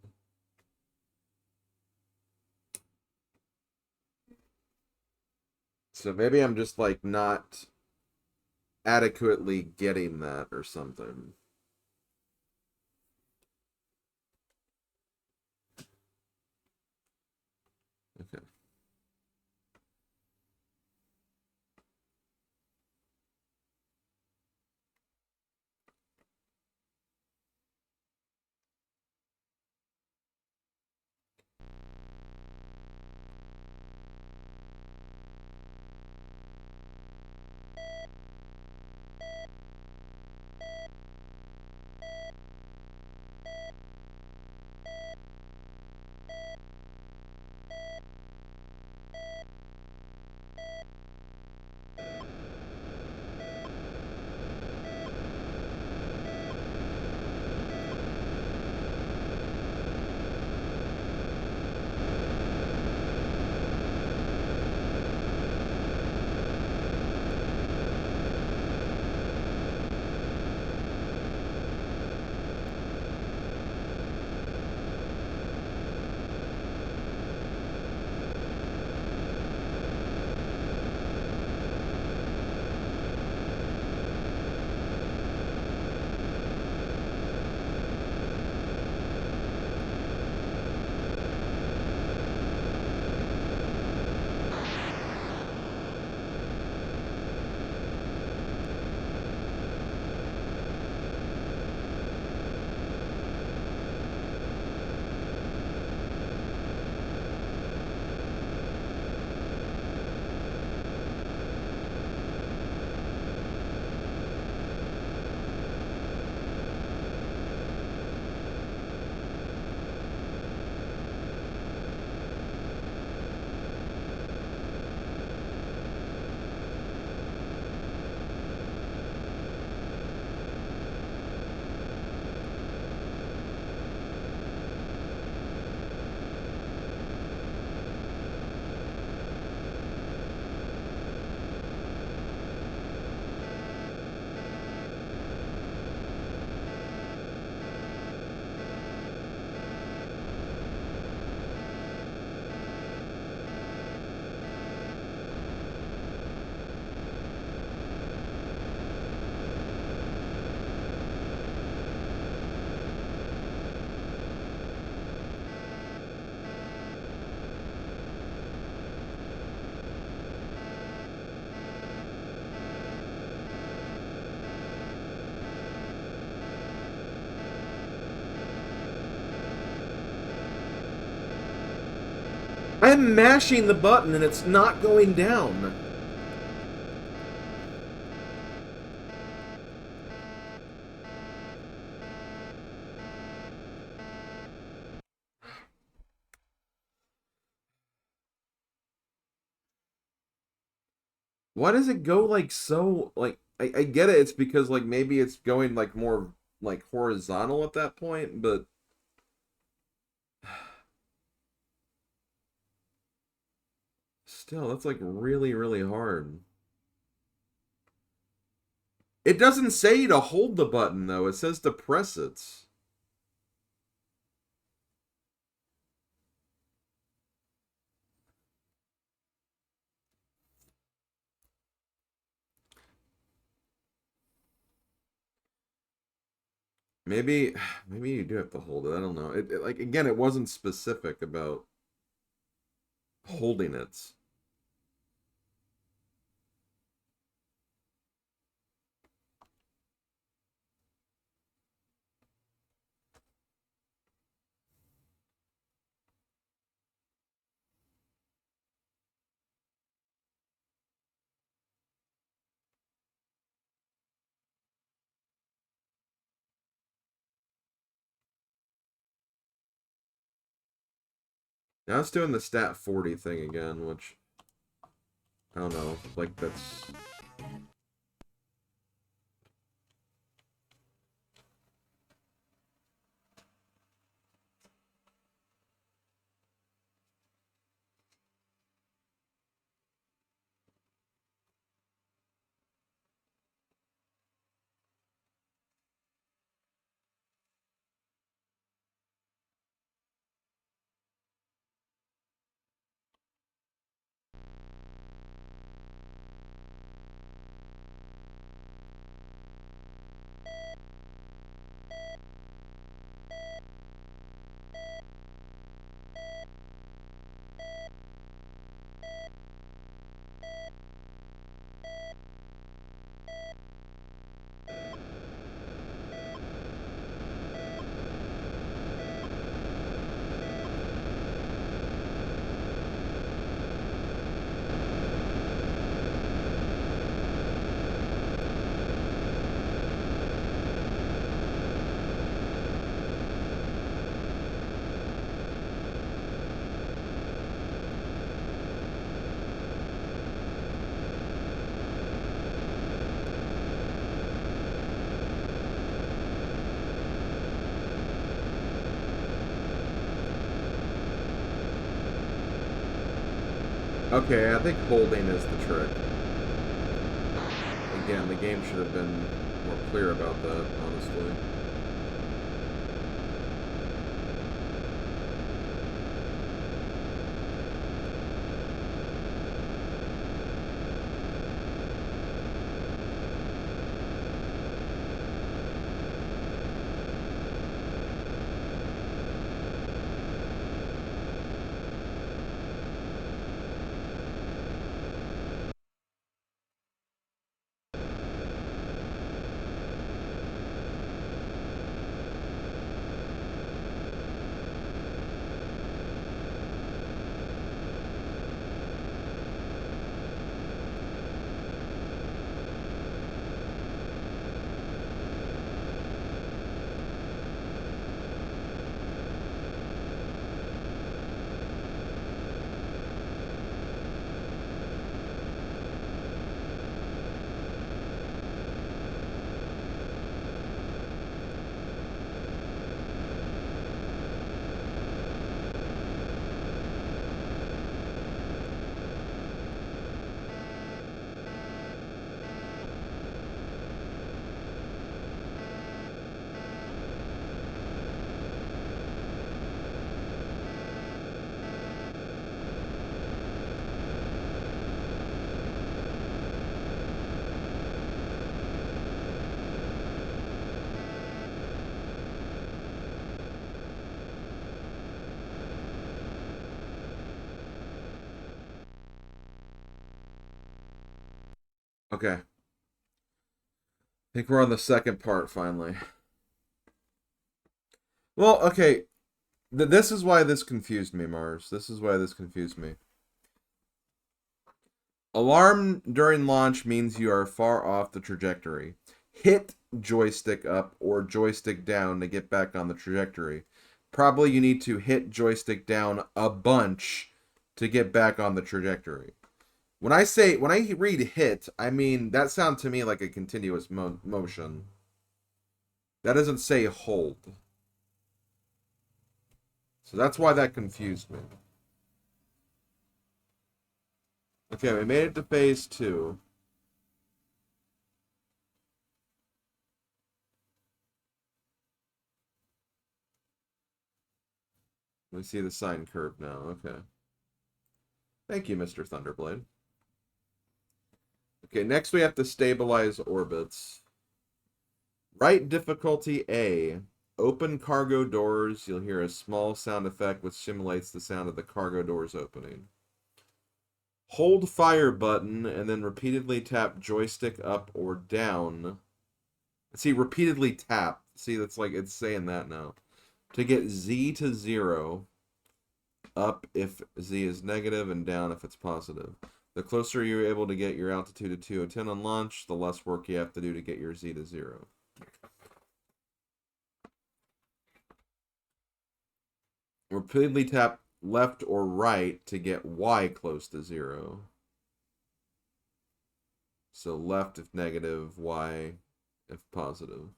So maybe I'm just like not adequately getting that or something. Okay. I'm mashing the button and it's not going down. Why does it go like so like I get it, it's because like maybe it's going like more like horizontal at that point, but still that's like really hard. It doesn't say to hold the button though, it says to press it. Maybe maybe you do have to hold it. I don't know. Like again, it wasn't specific about holding it. Now it's doing the stat 40 thing again, which I don't know. Like that's. Okay, I think holding is the trick. Again, the game should have been more clear about that, honestly. Okay. I think we're on the second part finally. Well, okay. This is why this confused me, Mars. This is why this confused me. Alarm during launch means you are far off the trajectory. Hit joystick up or joystick down to get back on the trajectory. Probably you need to hit joystick down a bunch to get back on the trajectory. When I read hit, I mean that sounds to me like a continuous motion. That doesn't say hold. So that's why that confused me. Okay, we made it to phase 2. We see the sine curve now. Okay. Thank you, Mr. Thunderblade. Okay, next we have to stabilize orbits. Right difficulty A. Open cargo doors. You'll hear a small sound effect which simulates the sound of the cargo doors opening. Hold fire button and then repeatedly tap joystick up or down. See, repeatedly tap. See, that's like, it's saying that now. To get Z to 0. Up if Z is negative and down if it's positive. The closer you're able to get your altitude to 210 on launch, the less work you have to do to get your Z to 0. left or right to get y close to 0. So left if negative, y if positive.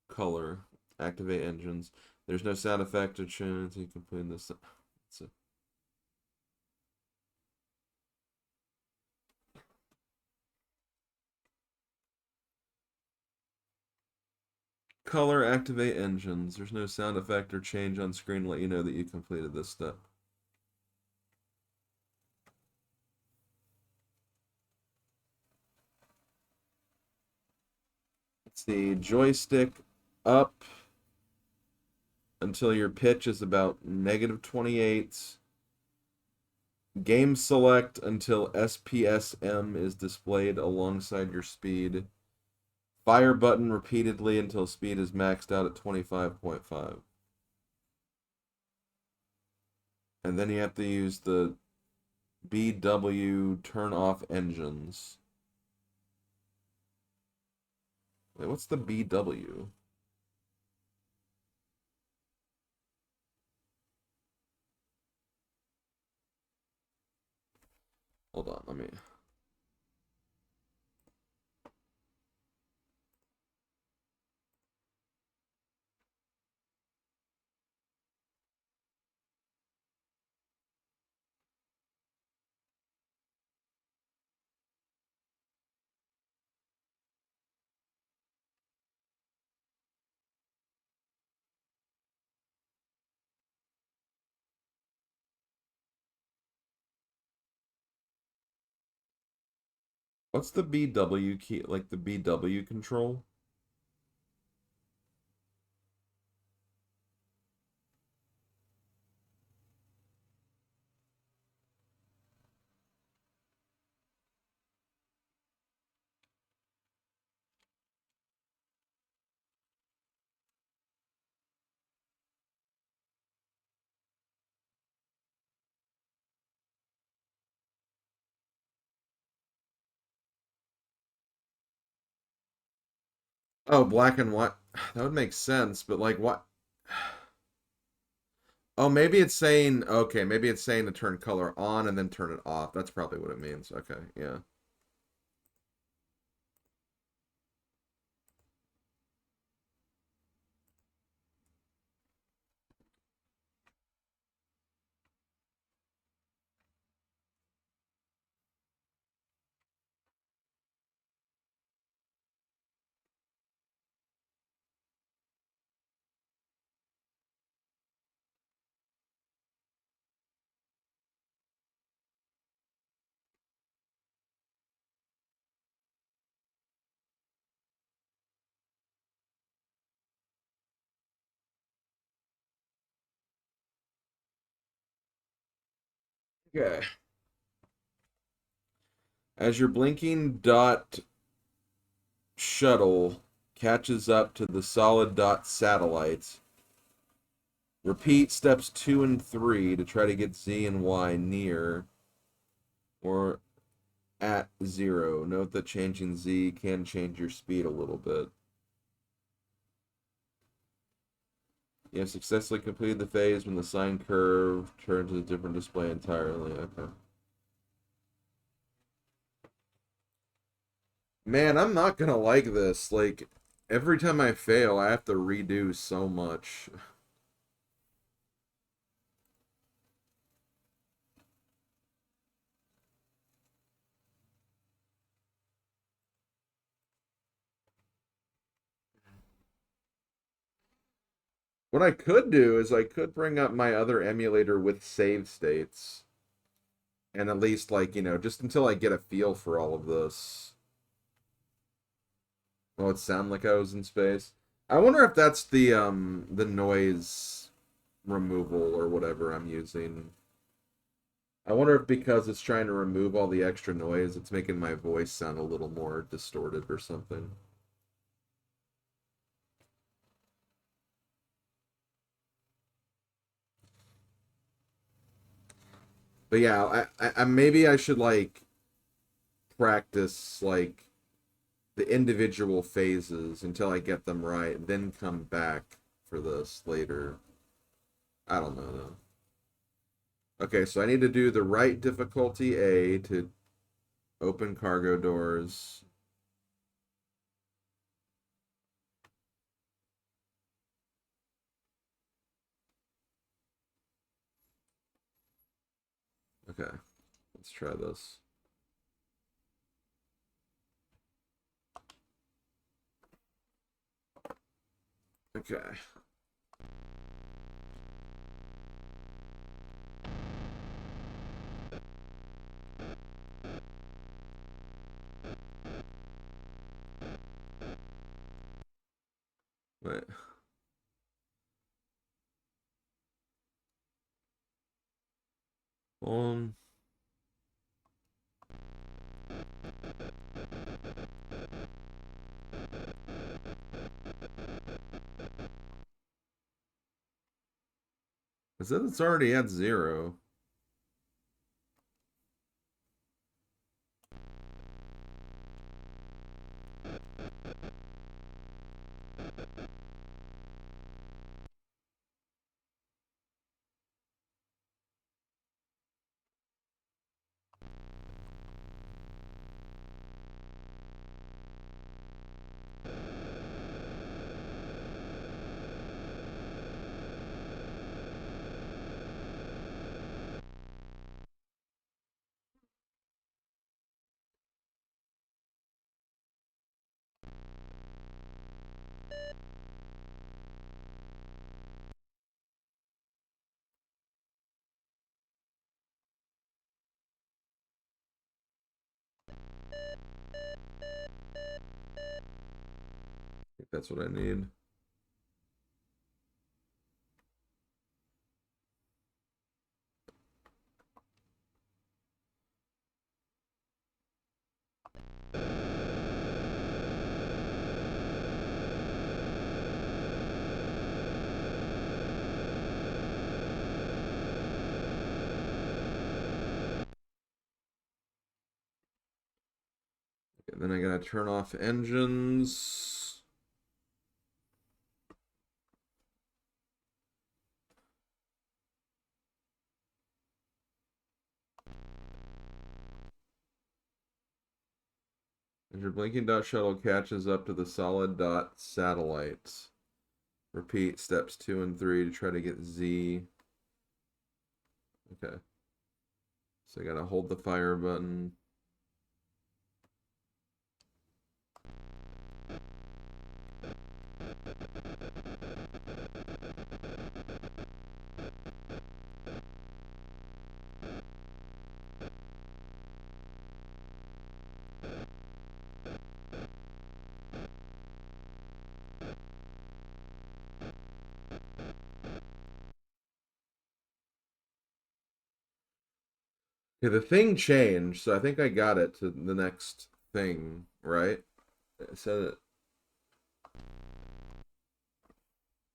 Color, activate engines. There's no sound effect or chance you can put this. Color, activate engines. There's no sound effect or change on screen to let you know that you completed this step. Let's see, joystick up until your pitch is about -28. Game select until SPSM is displayed alongside your speed. Fire button repeatedly until speed is maxed out at 25.5. And then you have to use the BW turn off engines. Wait, what's the BW? Hold on, let me... What's the BW key, like the BW control? Oh, black and white. That would make sense, but like what? Oh, maybe it's saying, okay, maybe it's saying to turn color on and then turn it off. That's probably what it means. Okay, yeah. Okay. As your blinking dot shuttle catches up to the solid dot satellite, repeat steps 2 and 3 to try to get Z and Y near or at 0. Note that changing Z can change your speed a little bit. You have successfully completed the phase when the sine curve turns to a different display entirely. Okay. Man, I'm not gonna like this. Like, every time I fail, I have to redo so much. What I could do is I could bring up my other emulator with save states. And at least, like, just until I get a feel for all of this. Well, it sounded like I was in space. I wonder if that's the noise removal or whatever I'm using. I wonder if because it's trying to remove all the extra noise, it's making my voice sound a little more distorted or something. But yeah, I maybe I should like practice like the individual phases until I get them right, then come back for this later. I don't know though. Okay, so I need to do the right difficulty A to open cargo doors. Okay, let's try this. Okay. Wait. Um, it says it's already at 0. I think that's what I need. Okay, then I gotta turn off engines. As your blinking dot shuttle catches up to the solid dot satellite. Repeat steps 2 and 3 to try to get Z. Okay. So I gotta hold the fire button. Okay, the thing changed, so I think I got it to the next thing, right? I said it.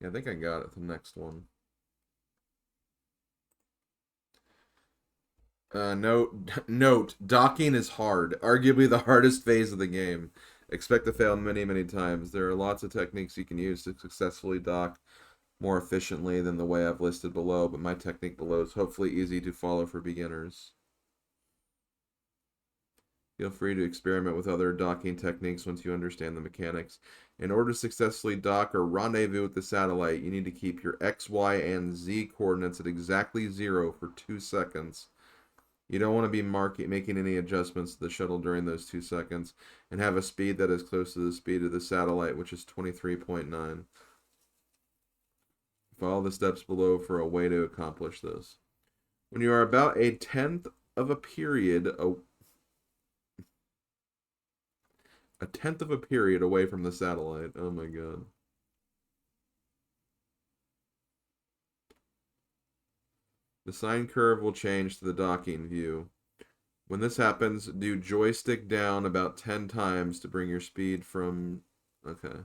Yeah, I think I got it to the next one. Note, docking is hard. Arguably the hardest phase of the game. Expect to fail many, many times. There are lots of techniques you can use to successfully dock more efficiently than the way I've listed below, but my technique below is hopefully easy to follow for beginners. Feel free to experiment with other docking techniques once you understand the mechanics. In order to successfully dock or rendezvous with the satellite, you need to keep your X, Y, and Z coordinates at exactly 0 for 2 seconds. You don't want to be making any adjustments to the shuttle during those 2 seconds, and have a speed that is close to the speed of the satellite, which is 23.9. Follow the steps below for a way to accomplish this. When you are about a tenth of a period, a tenth of a period away from the satellite. Oh my god. The sine curve will change to the docking view. When this happens, do joystick down about 10 times to bring your speed from... Okay.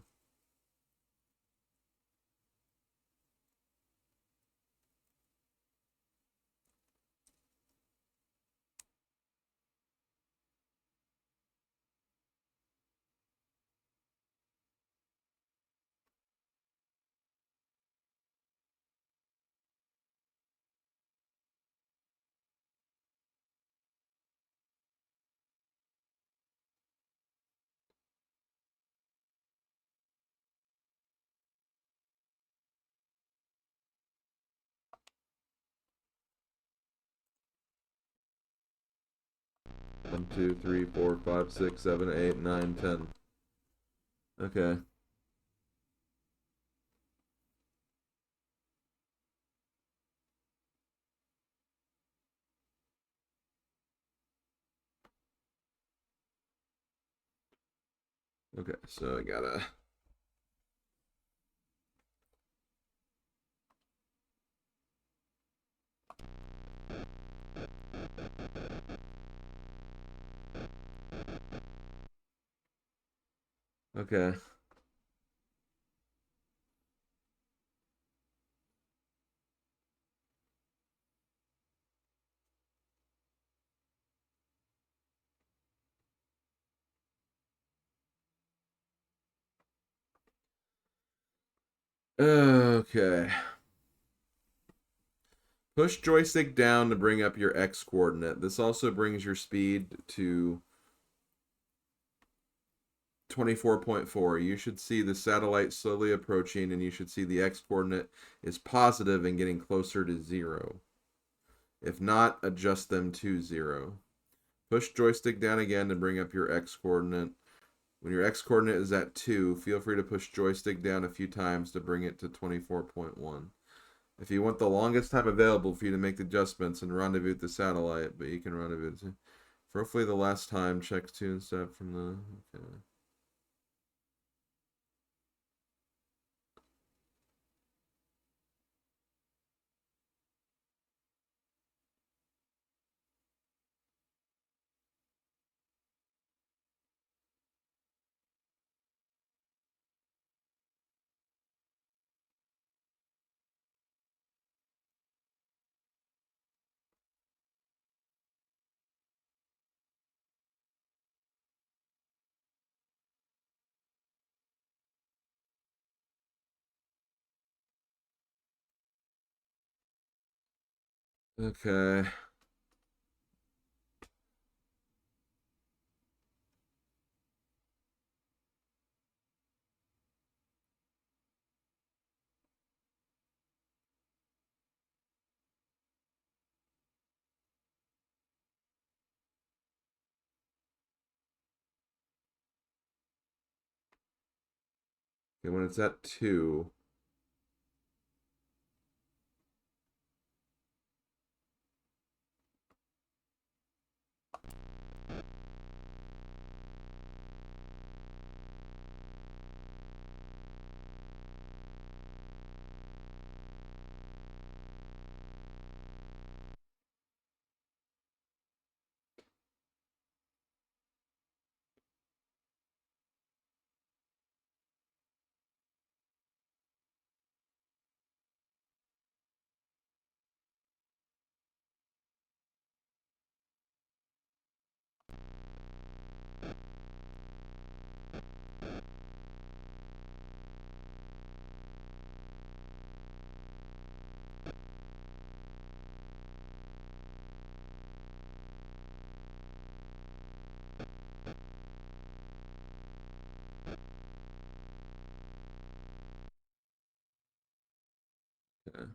1, 2, 3, 4, 5, 6, 7, 8, 9, 10. Okay. Okay, so I gotta. Okay. Okay. Push joystick down to bring up your X coordinate. This also brings your speed to 24.4. You should see the satellite slowly approaching, and you should see the X coordinate is positive and getting closer to 0. If not, adjust them to 0. Push joystick down again to bring up your X coordinate. When your X coordinate is at 2, feel free to push joystick down a few times to bring it to 24.1. If you want the longest time available for you to make the adjustments and rendezvous with the satellite, but you can rendezvous. For hopefully the last time, check 2 and step from the. Okay. Okay. Okay, when it's at 2. Okay.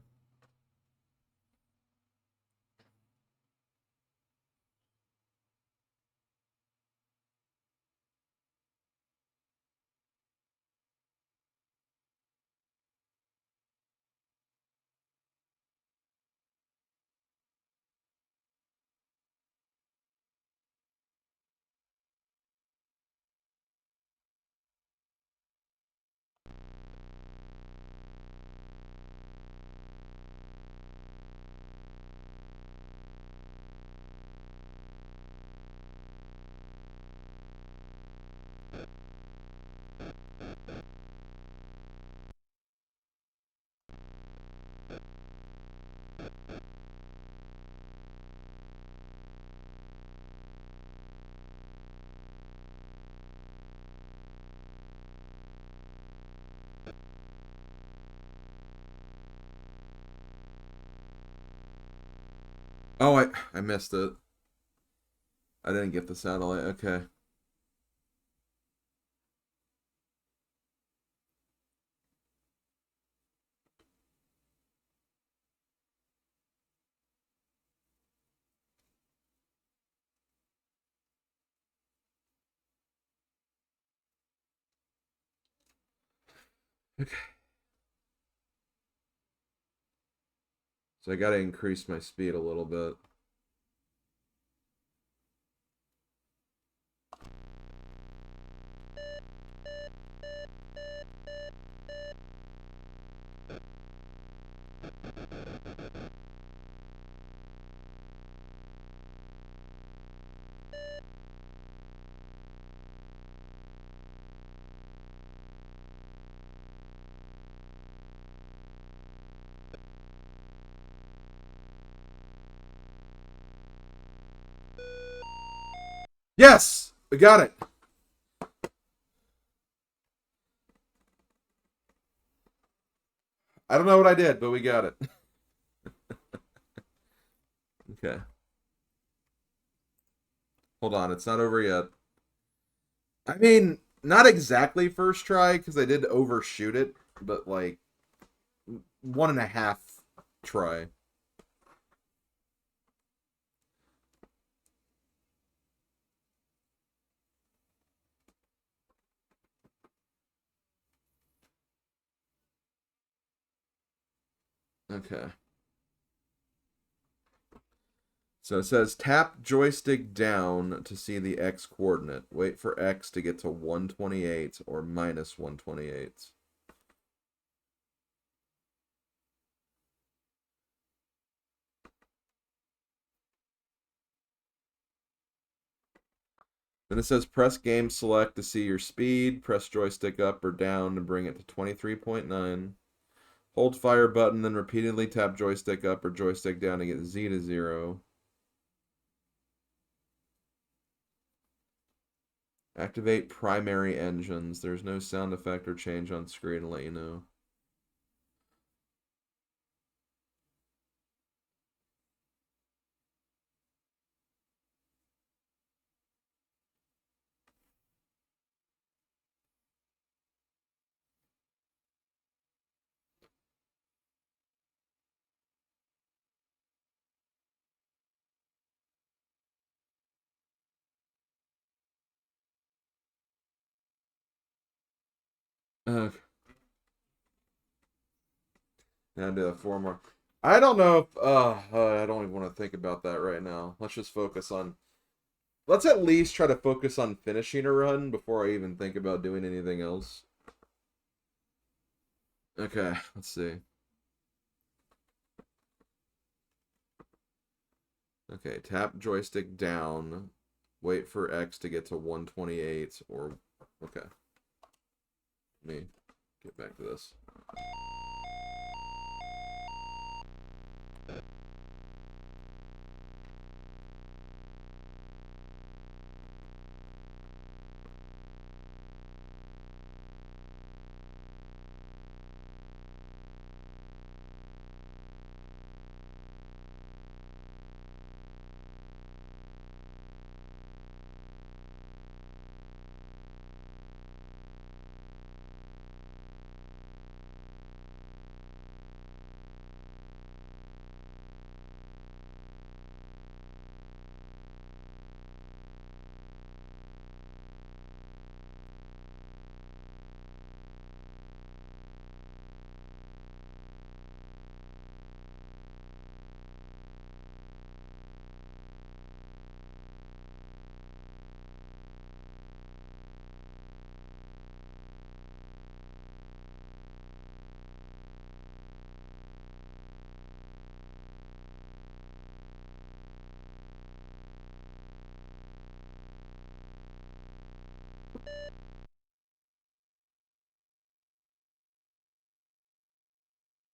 Oh, I missed it. I didn't get the satellite. Okay. Okay. So I gotta increase my speed a little bit. Yes! We got it! I don't know what I did, but we got it. Okay. Hold on, it's not over yet. I mean, not exactly first try, because I did overshoot it, but like 1.5 try. Okay. So it says tap joystick down to see the X coordinate. Wait for X to get to 128 or minus 128. Then it says press game select to see your speed. Press joystick up or down to bring it to 23.9. Hold fire button, then repeatedly tap joystick up or joystick down to get Z to 0. Activate primary engines. There's no sound effect or change on screen to let you know. Uh, now do 4 more. I don't know if I don't even want to think about that right now. Let's just focus on. Let's at least try to focus on finishing a run before I even think about doing anything else. Okay, let's see. Okay, tap joystick down. Wait for X to get to 128 or okay. Let me get back to this.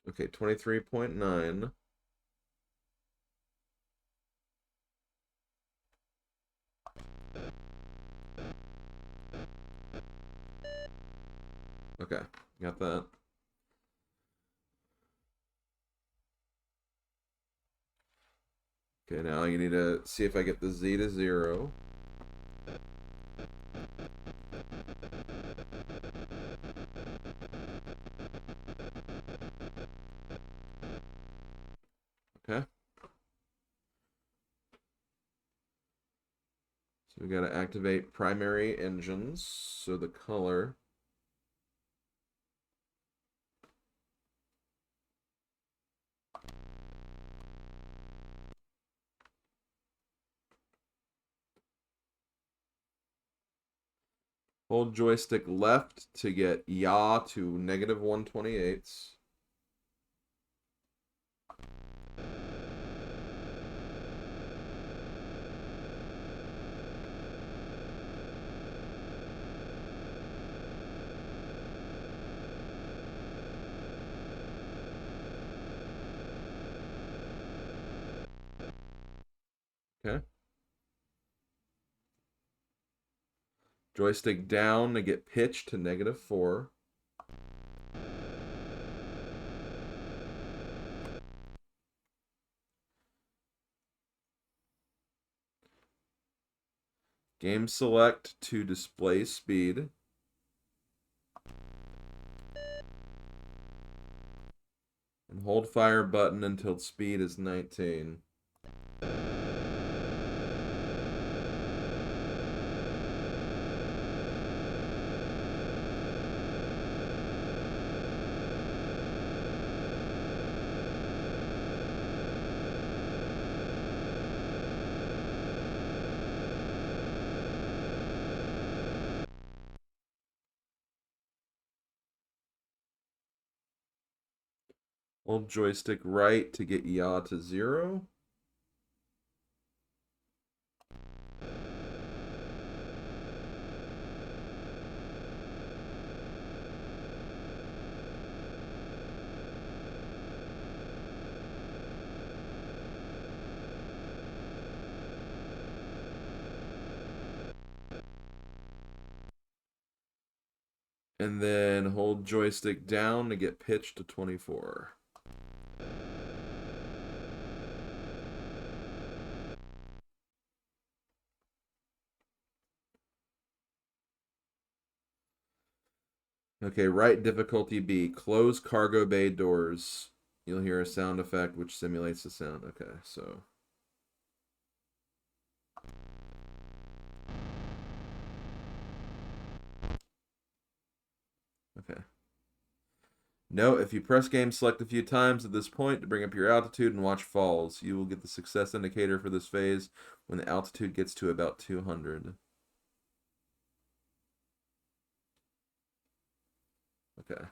Okay, 23.9. Okay, got that. Okay, now you need to see if I get the Z to 0. Okay. So we got to activate primary engines. So the color. Hold joystick left to get yaw to negative 128. Okay. Joystick down to get pitch to negative 4. Game select to display speed. And hold fire button until speed is 19. Hold joystick right to get yaw to 0. And then hold joystick down to get pitch to 24. Okay, right difficulty B. Close cargo bay doors. You'll hear a sound effect which simulates the sound. Okay, so. Okay. Note, if you press game select a few times at this point to bring up your altitude and watch falls, you will get the success indicator for this phase when the altitude gets to about 200. Okay.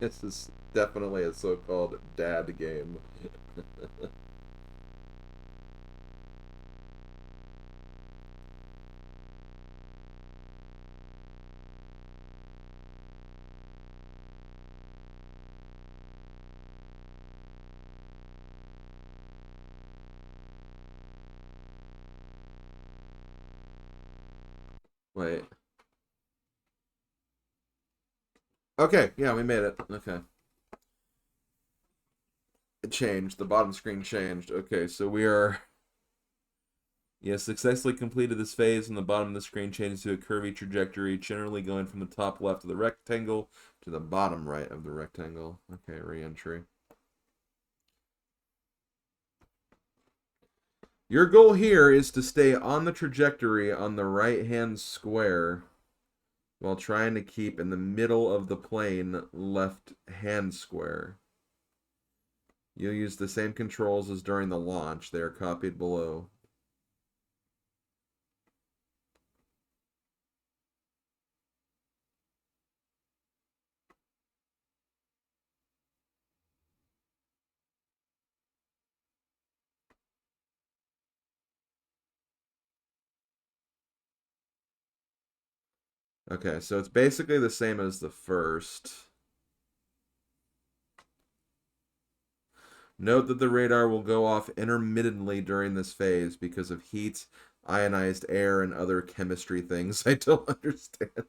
This is definitely a so-called dad game. Wait. Okay, yeah, we made it. Okay. It changed. The bottom screen changed. Okay, so we are... Yeah, successfully completed this phase, and the bottom of the screen changes to a curvy trajectory, generally going from the top left of the rectangle to the bottom right of the rectangle. Okay, re-entry. Your goal here is to stay on the trajectory on the right-hand square while trying to keep in the middle of the plane left-hand square. You'll use the same controls as during the launch. They are copied below. Okay, so it's basically the same as the first. Note that the radar will go off intermittently during this phase because of heat, ionized air, and other chemistry things I don't understand.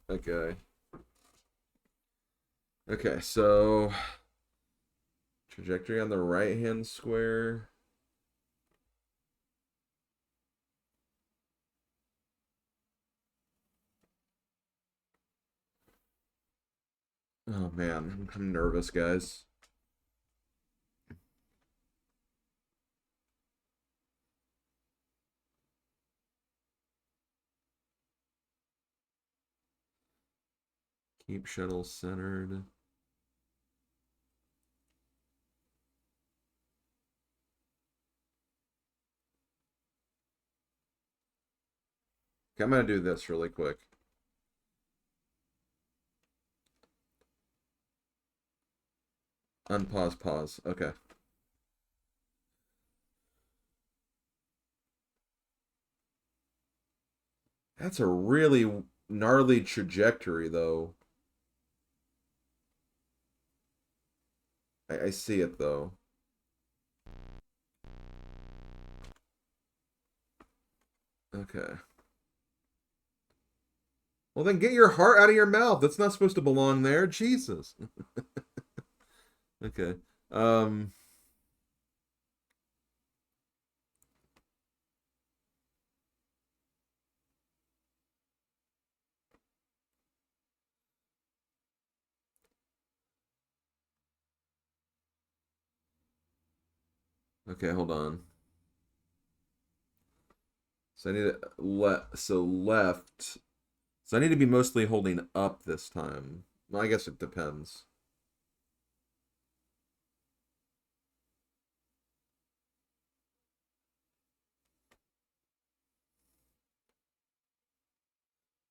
Okay. Okay, so trajectory on the right-hand square. Oh man, I'm nervous, guys. Keep shuttle centered. Okay, I'm gonna do this really quick. Unpause, pause. Okay. That's a really gnarly trajectory, though. I see it, though. Okay. Well, then get your heart out of your mouth. That's not supposed to belong there. Jesus. Okay. Um. Okay, hold on. So I need to left. So I need to be mostly holding up this time. Well, I guess it depends.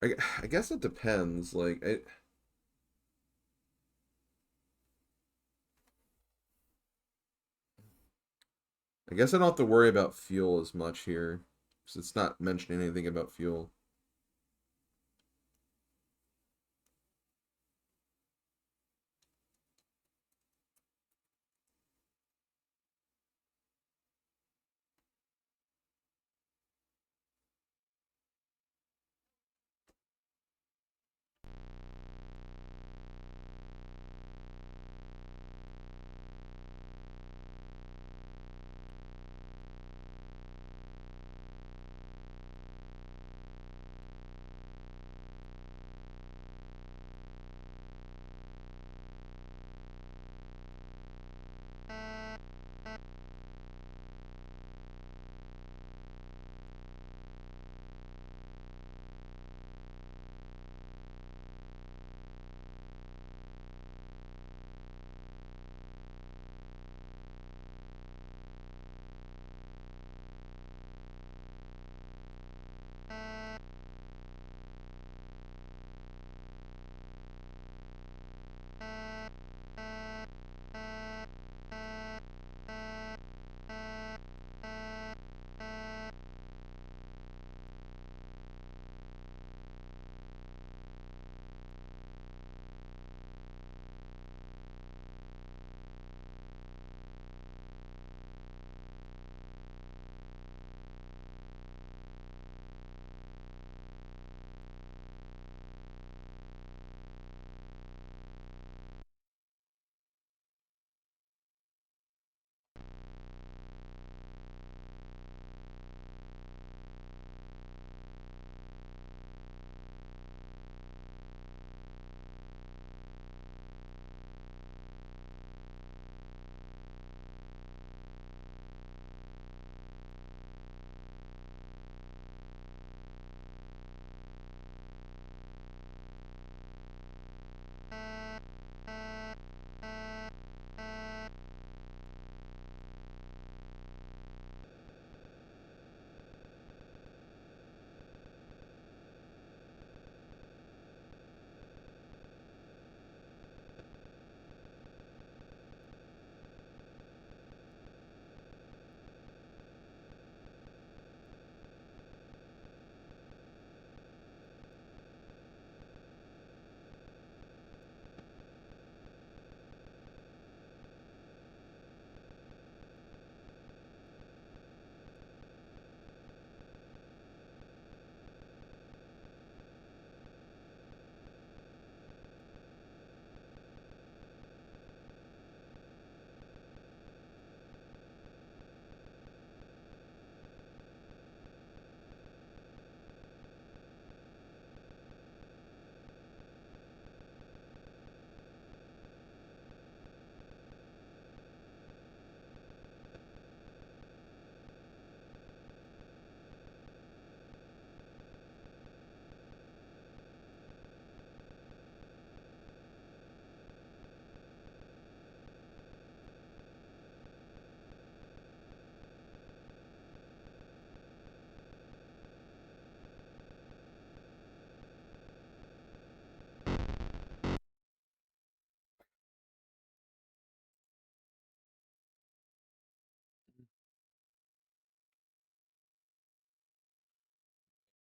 I guess it depends. I guess I don't have to worry about fuel as much here, because it's not mentioning anything about fuel.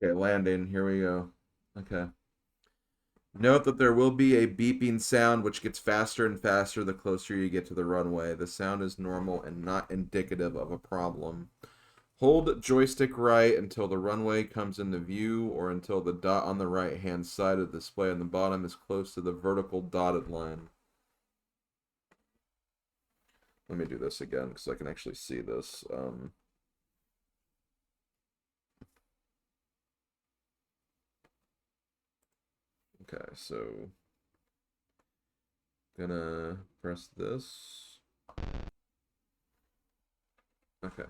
Okay, landing. Here we go. Okay. Note that there will be a beeping sound which gets faster and faster the closer you get to the runway. The sound is normal and not indicative of a problem. Hold joystick right until the runway comes into view or until the dot on the right hand side of the display on the bottom is close to the vertical dotted line. Let me do this again because I can actually see this. Okay, so gonna press this. Okay.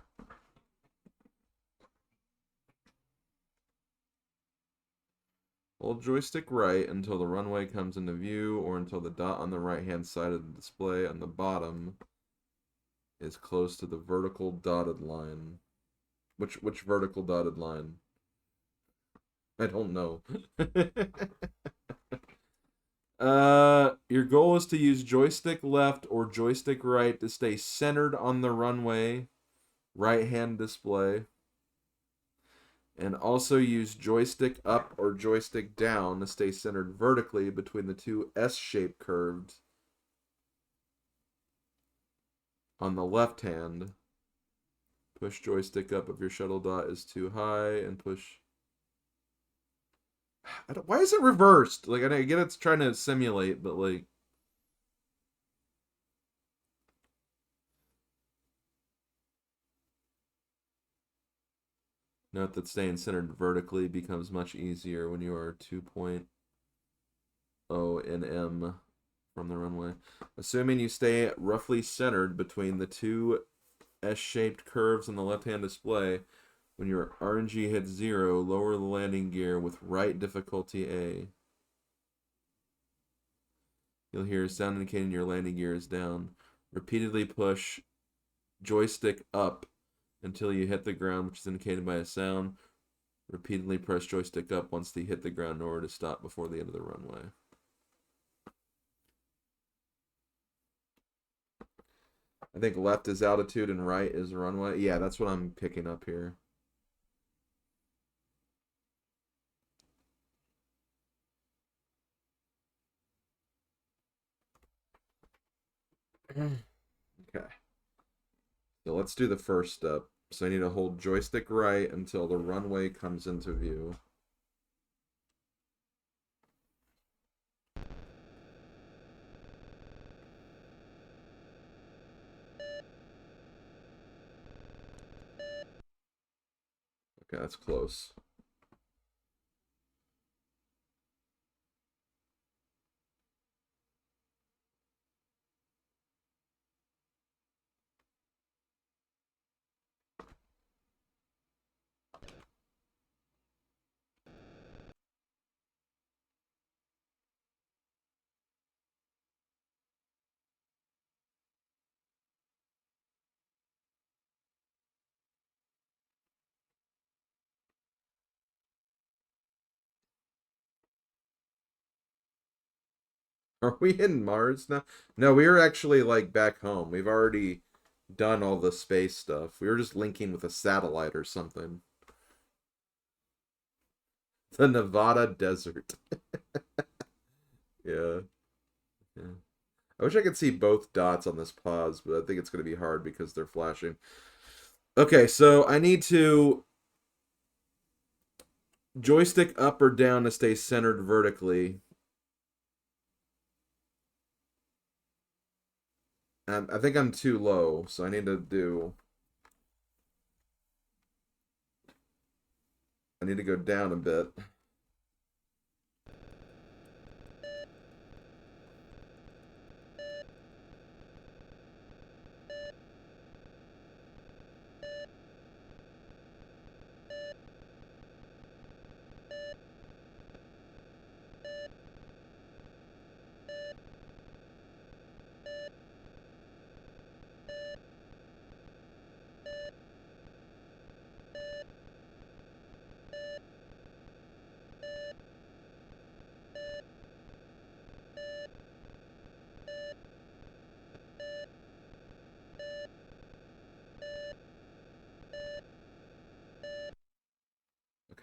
Hold joystick right until the runway comes into view or until the dot on the right hand side of the display on the bottom is close to the vertical dotted line. Which vertical dotted line? I don't know. Your goal is to use joystick left or joystick right to stay centered on the runway, right hand display. And also use joystick up or joystick down to stay centered vertically between the two S-shaped curves on the left hand. Push joystick up if your shuttle dot is too high, and push. Why is it reversed? Like, I get it's trying to simulate, but like. Note that staying centered vertically becomes much easier when you are 2.0 nm from the runway. Assuming you stay roughly centered between the two S-shaped curves on the left-hand display, when your RNG hits 0, lower the landing gear with right difficulty A. You'll hear a sound indicating your landing gear is down. Repeatedly push joystick up until you hit the ground, which is indicated by a sound. Repeatedly press joystick up once they hit the ground in order to stop before the end of the runway. I think left is altitude and right is runway. Yeah, that's what I'm picking up here. Okay. So let's do the first step. So I need to hold joystick right until the runway comes into view. Okay, that's close. Are we in Mars now? No, we are actually like back home. We've already done all the space stuff. We were just linking with a satellite or something. The Nevada desert. Yeah. Yeah. I wish I could see both dots on this pause, but I think it's going to be hard because they're flashing. Okay, so I need to joystick up or down to stay centered vertically. I think I'm too low, so I need to do. I need to go down a bit.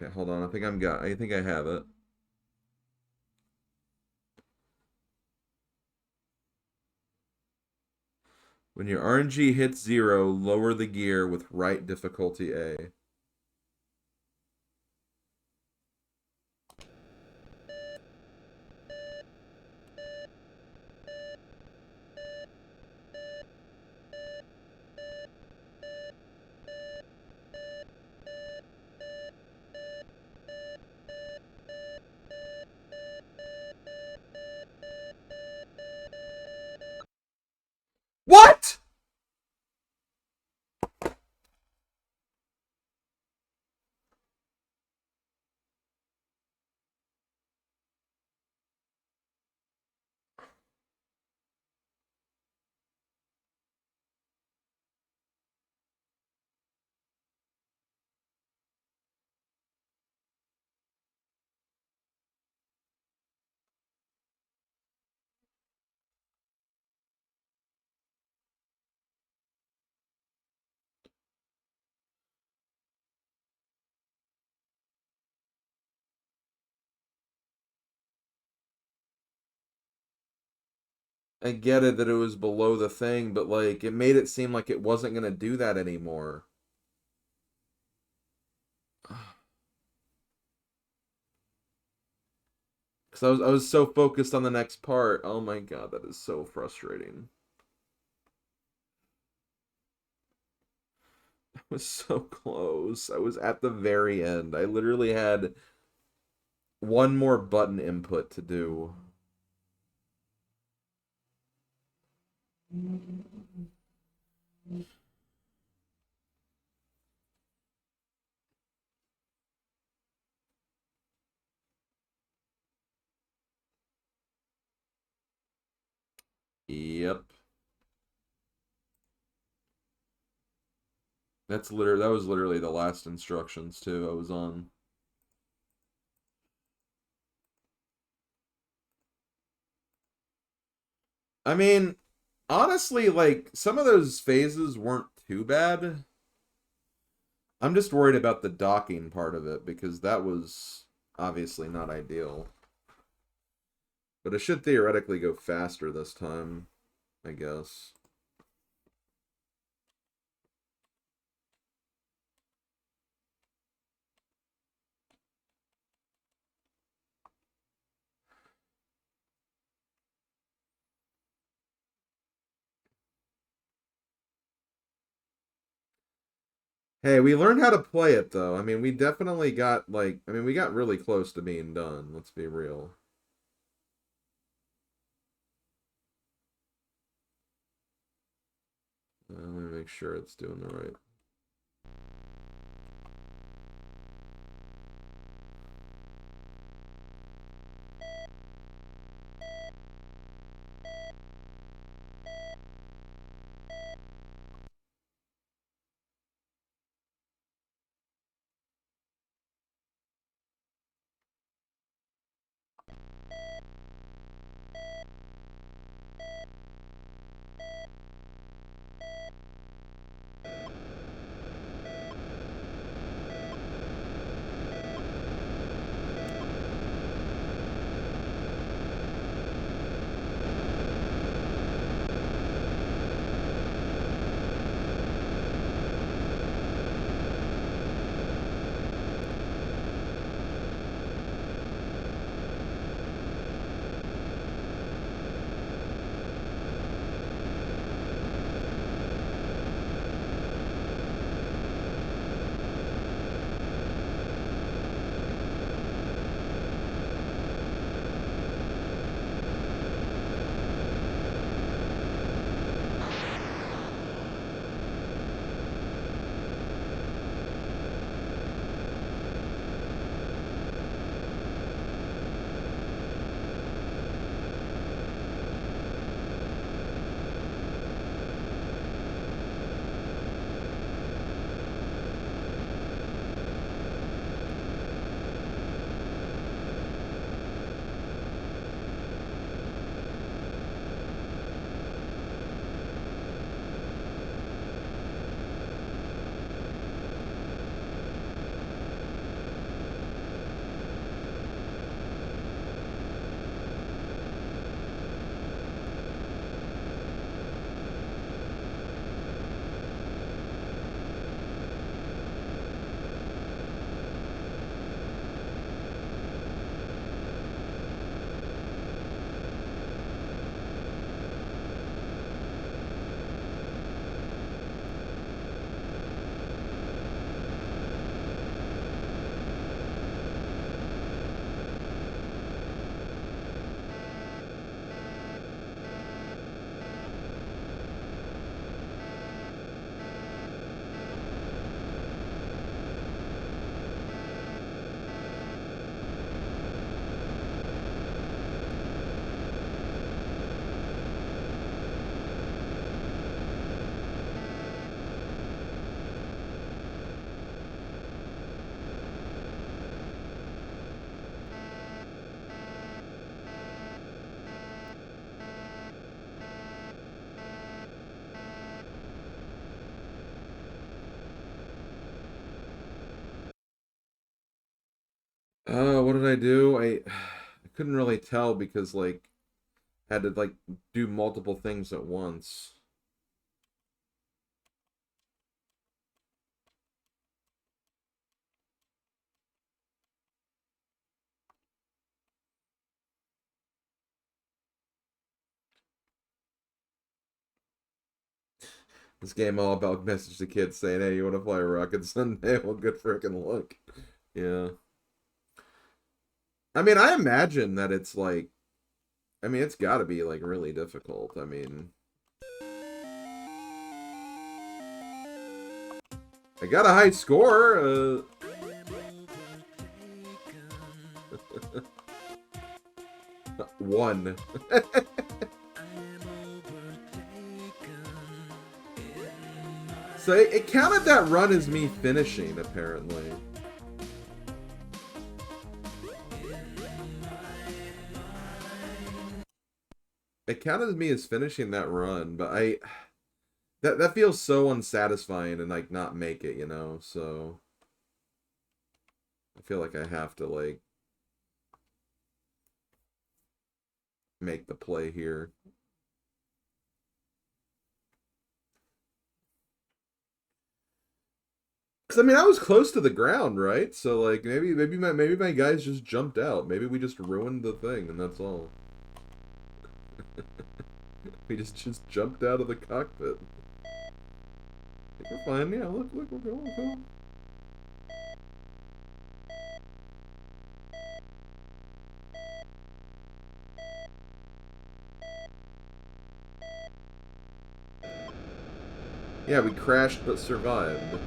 Okay, hold on. I think I have it. When your RNG hits 0, lower the gear with right difficulty A. What? I get it that it was below the thing, but like it made it seem like it wasn't gonna do that anymore. Because I was so focused on the next part. Oh my god, that is so frustrating. I was so close. I was at the very end. I literally had one more button input to do. Yep. That was literally the last instructions too I was on. I mean, honestly, like some of those phases weren't too bad. I'm just worried about the docking part of it because that was obviously not ideal. But it should theoretically go faster this time, I guess. Hey, we learned how to play it though. I mean, we definitely got like, I mean, we got really close to being done. Let's be real. Let me make sure it's doing the right. What did I do? I couldn't really tell because like had to like do multiple things at once. This game all about message to kids saying, "Hey, you want to fly a rocket someday?" Well, good freaking luck. Yeah. I mean, I imagine that it's like, I mean, it's got to be like really difficult. I mean, I got a high score. One. So it counted that run as me finishing, apparently. It counted me as finishing that run, but that feels so unsatisfying and like not make it, you know. So I feel like I have to like make the play here. Cause I mean I was close to the ground, right? So like maybe my guys just jumped out. Maybe we just ruined the thing and that's all. We just jumped out of the cockpit. I think we're fine. Yeah, look, we're going. Yeah, we crashed but survived.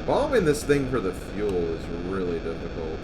Following this thing for the fuel is really difficult.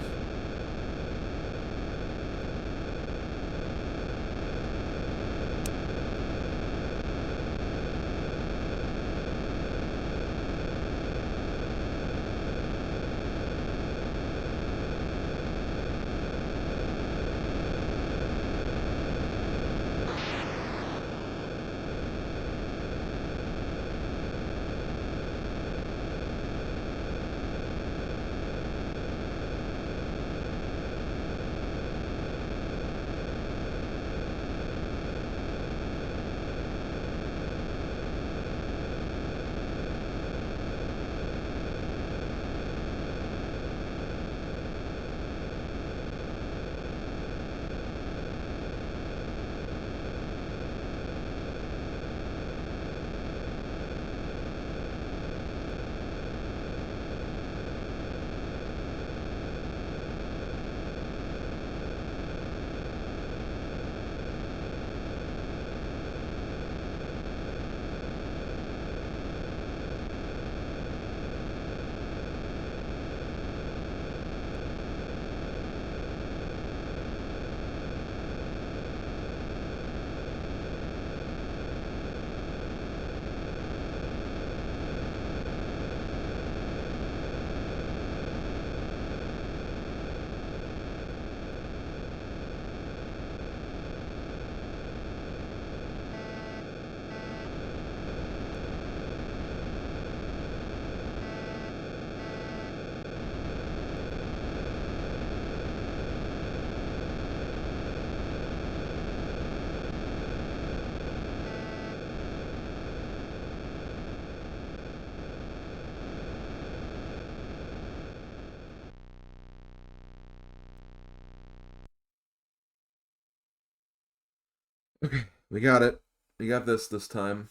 Okay, we got it. We got this time.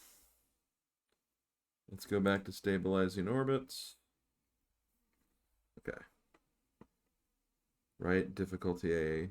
Let's go back to stabilizing orbits. Okay. Right, difficulty A.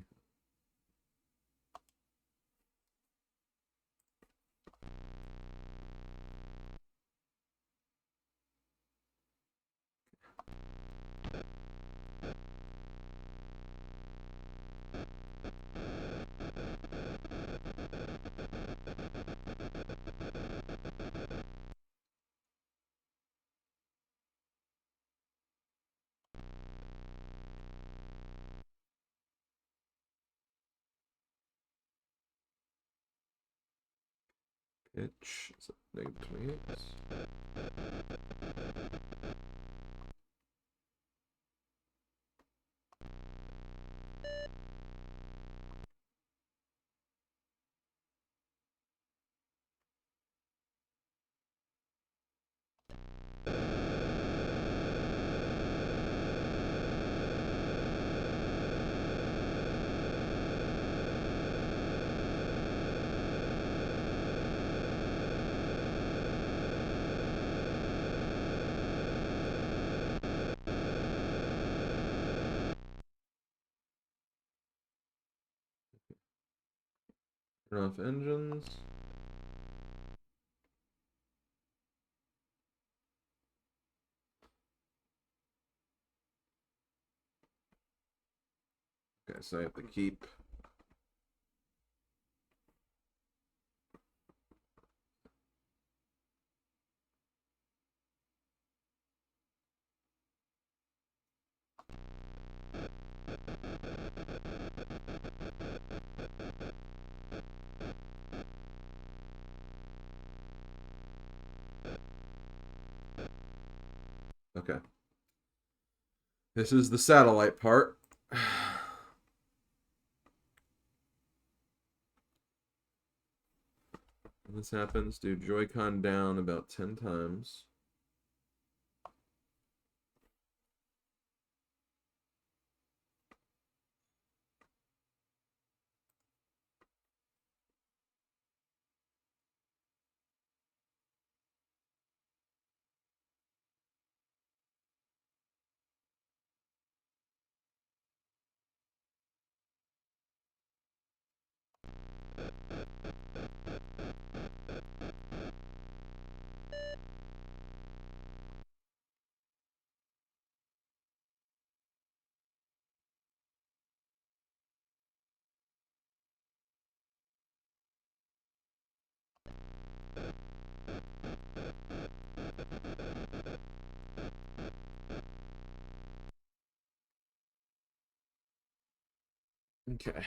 Itch is negative 28. Turn off engines. Okay, so I have to keep. Okay. This is the satellite part. When this happens, do Joy-Con down about 10 times. Okay.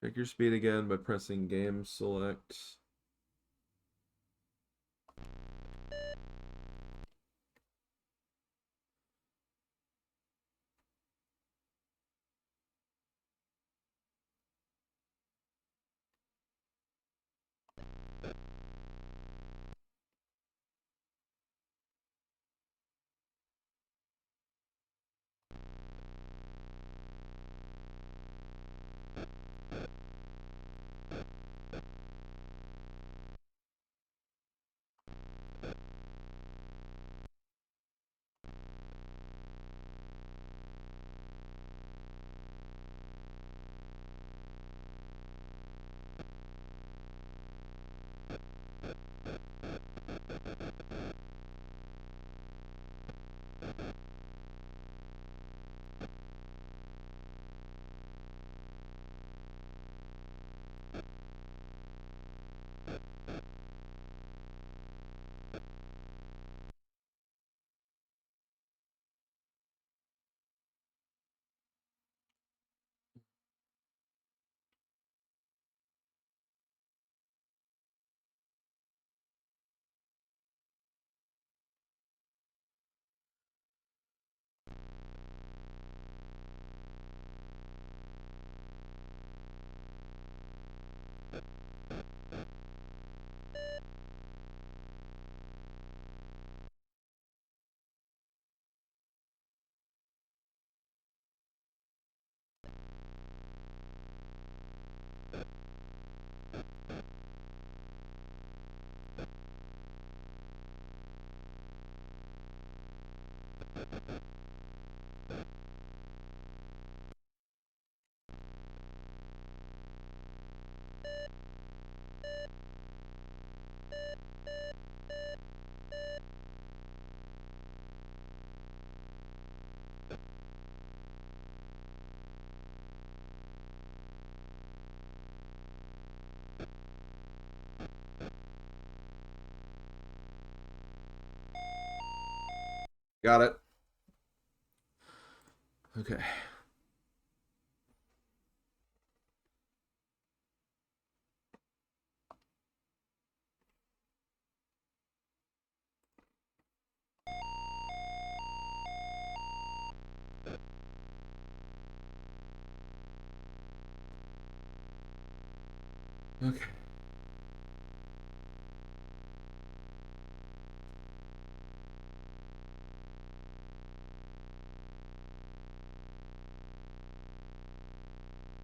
Check your speed again by pressing game select. Got it. Okay. Okay.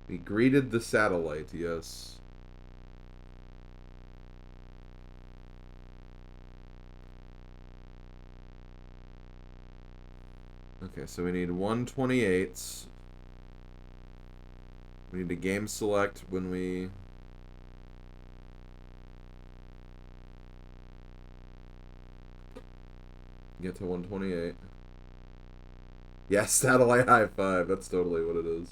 We greeted the satellite, yes. Okay, so we need 128. We need to game select when we... get to 128. Yes, satellite high five. That's totally what it is.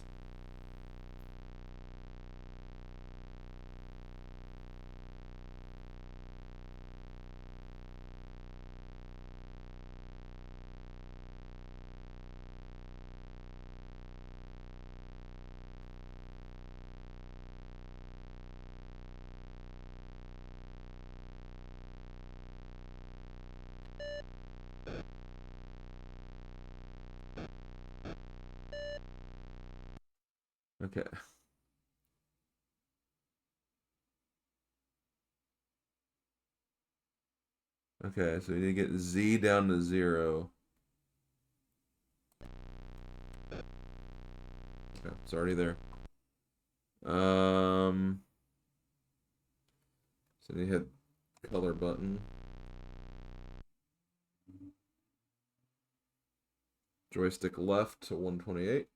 Okay. Okay, so we need to get Z down to 0. Okay, it's already there. So we hit color button. Joystick left to 128.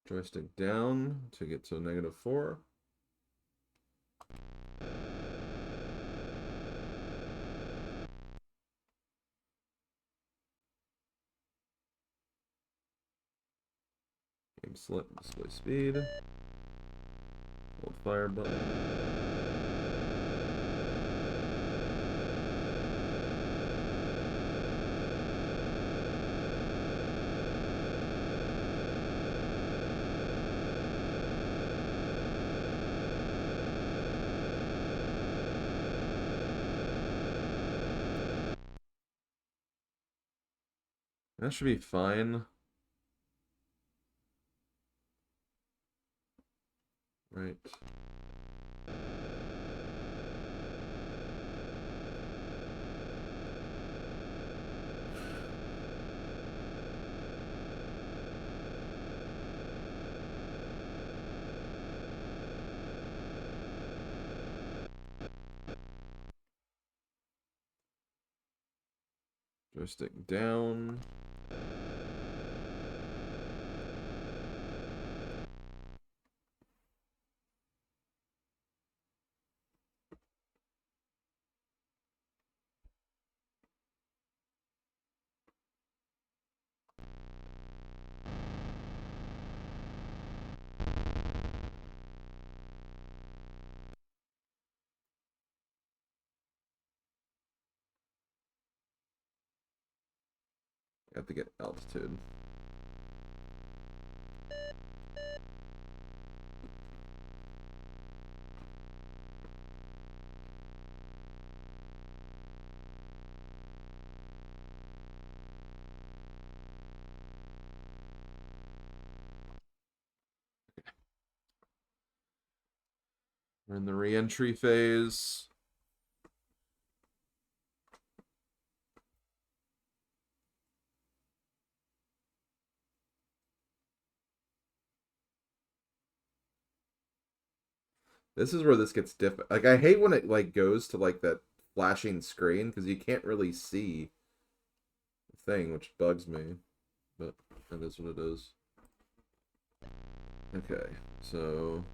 Joystick down to get to -4. Game select, display speed. Hold fire button. That should be fine. Right. Joystick down. Have to get altitude. We're in the re-entry phase. This is where this gets difficult. Like, I hate when it, like, goes to, like, that flashing screen, because you can't really see the thing, which bugs me. But that is what it is. Okay, so...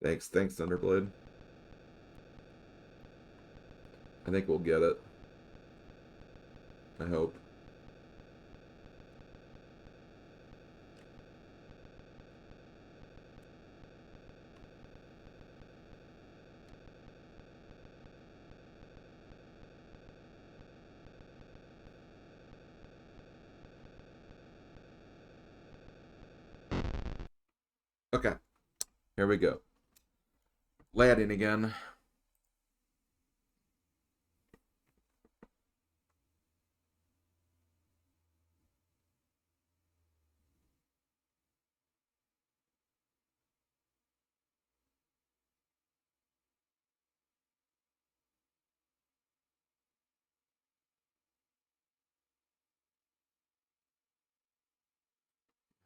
Thanks, Thunderblade. I think we'll get it. I hope. Okay, here we go. Landing again.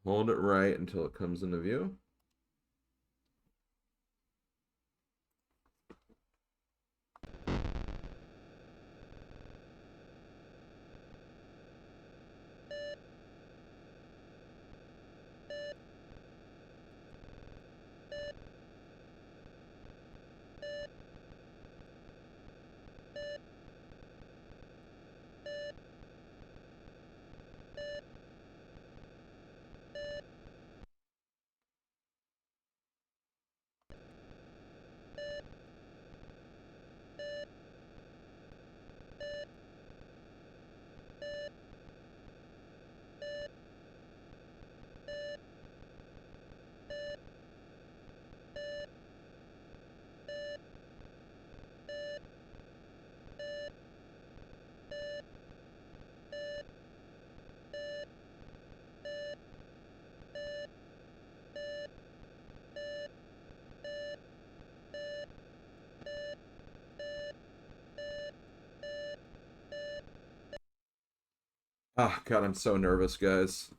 Hold it right until it comes into view. Ah, God, I'm so nervous, guys.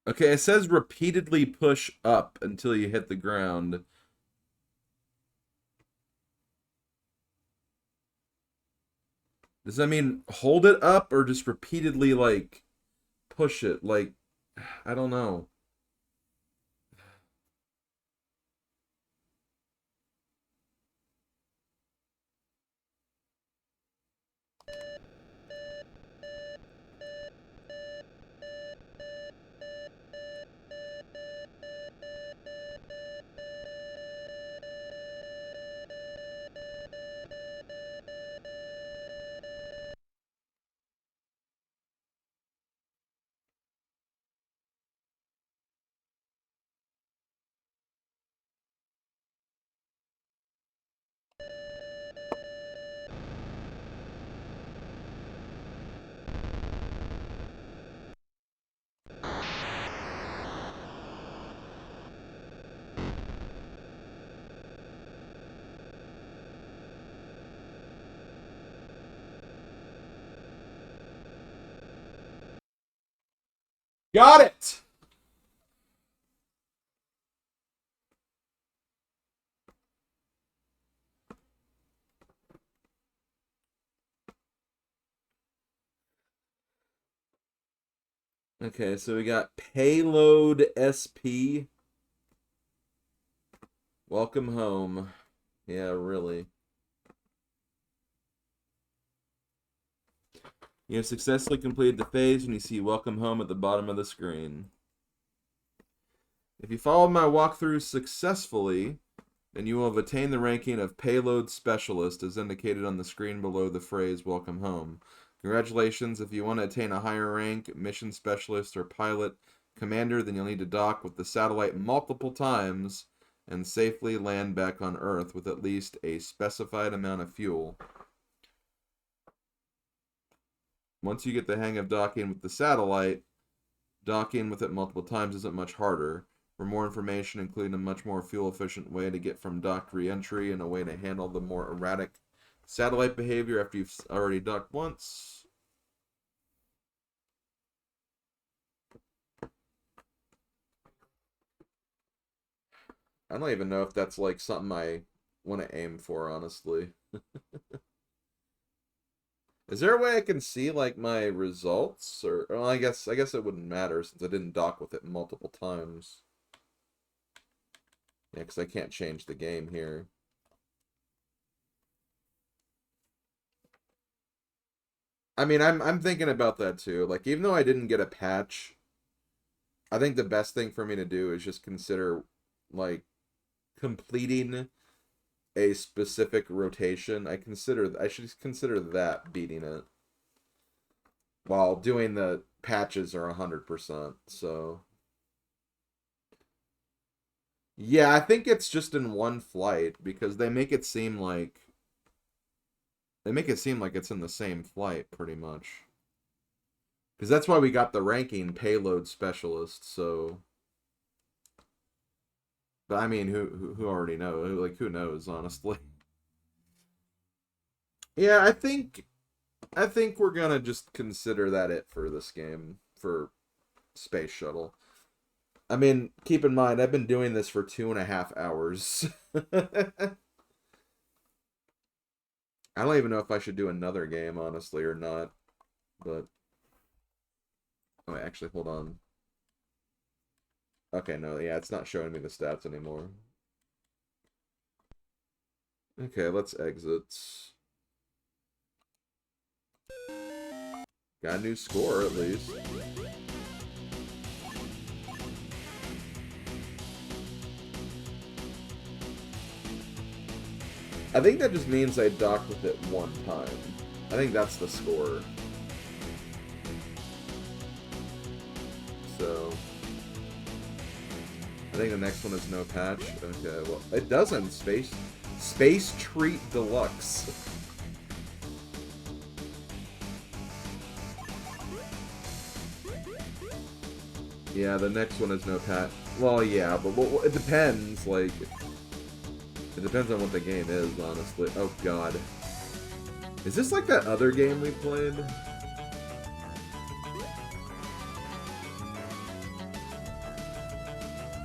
Okay, it says repeatedly push up until you hit the ground. Does that mean hold it up or just repeatedly, like, push it? Like, I don't know. Got it! Okay, so we got Payload SP. Welcome home. Yeah, really. You have successfully completed the phase and you see Welcome Home at the bottom of the screen. If you followed my walkthrough successfully, then you will have attained the ranking of Payload Specialist as indicated on the screen below the phrase Welcome Home. Congratulations. If you want to attain a higher rank, Mission Specialist or Pilot Commander, then you'll need to dock with the satellite multiple times and safely land back on Earth with at least a specified amount of fuel. Once you get the hang of docking with the satellite, docking with it multiple times isn't much harder. For more information, including a much more fuel-efficient way to get from docked re-entry and a way to handle the more erratic satellite behavior after you've already docked once. I don't even know if that's like something I want to aim for, honestly. Is there a way I can see like my results, or well, I guess it wouldn't matter since I didn't dock with it multiple times. Yeah, because I can't change the game here. I mean, I'm thinking about that too. Like, even though I didn't get a patch, I think the best thing for me to do is just consider like completing a specific rotation. I should consider that beating it while doing the patches are 100%. So yeah, I think it's just in one flight because they make it seem like it's in the same flight pretty much. Because that's why we got the ranking payload specialist. So, but I mean, who already knows? Like, who knows? Honestly, yeah. I think we're gonna just consider that it for this game for Space Shuttle. I mean, keep in mind, I've been doing this for 2.5 hours. I don't even know if I should do another game, honestly, or not. But oh, wait, actually, hold on. Okay, no, yeah, it's not showing me the stats anymore. Okay, let's exit. Got a new score, at least. I think that just means I docked with it one time. I think that's the score. So, I think the next one is no patch. Okay, well, it doesn't. Space Treat Deluxe. Yeah, the next one is no patch. Well, yeah, but it depends. Like, it depends on what the game is, honestly. Oh, God. Is this like that other game we played?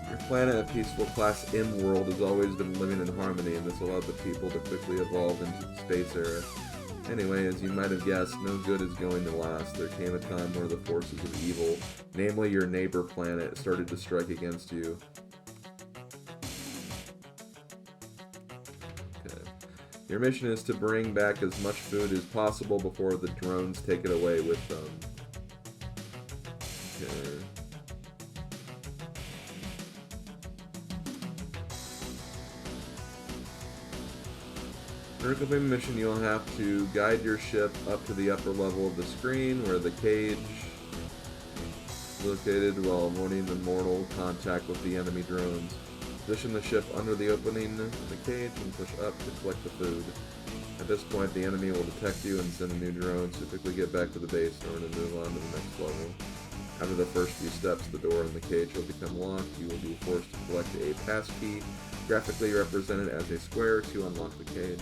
Your planet, a peaceful Class M world, has always been living in harmony, and this allowed the people to quickly evolve into the space era. Anyway, as you might have guessed, no good is going to last. There came a time where the forces of evil, namely your neighbor planet, started to strike against you. Okay. Your mission is to bring back as much food as possible before the drones take it away with them. Okay. In order to complete the mission, you'll have to guide your ship up to the upper level of the screen where the cage is located while avoiding the mortal contact with the enemy drones. Position the ship under the opening in the cage and push up to collect the food. At this point, the enemy will detect you and send a new drone, so quickly get back to the base in order to move on to the next level. After the first few steps, the door in the cage will become locked. You will be forced to collect a passkey, graphically represented as a square, to unlock the cage.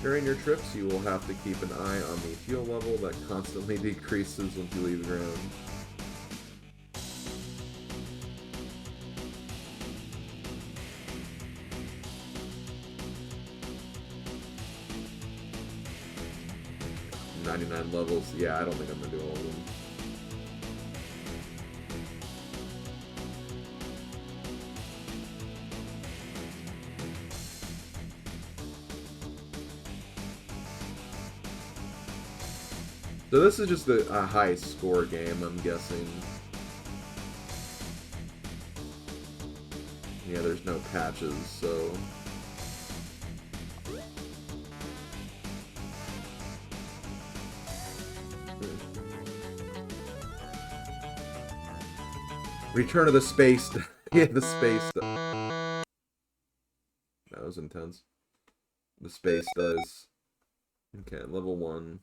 During your trips, you will have to keep an eye on the fuel level that constantly decreases once you leave ground. "99 levels. Yeah, I don't think I'm gonna do all of them. So this is just a high score game, I'm guessing. Yeah, there's no patches, so... Return of the Space... yeah, the Space... That was intense. The Space does. Okay, level 1.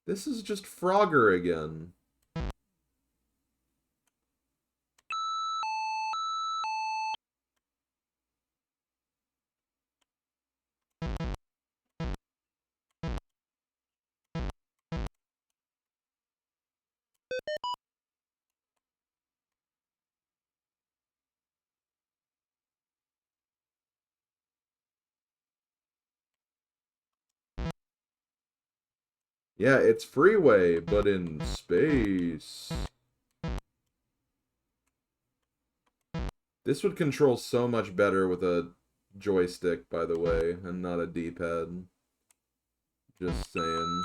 This is just Frogger again. Yeah, it's Freeway, but in space. This would control so much better with a joystick, by the way, and not a D-pad. Just saying.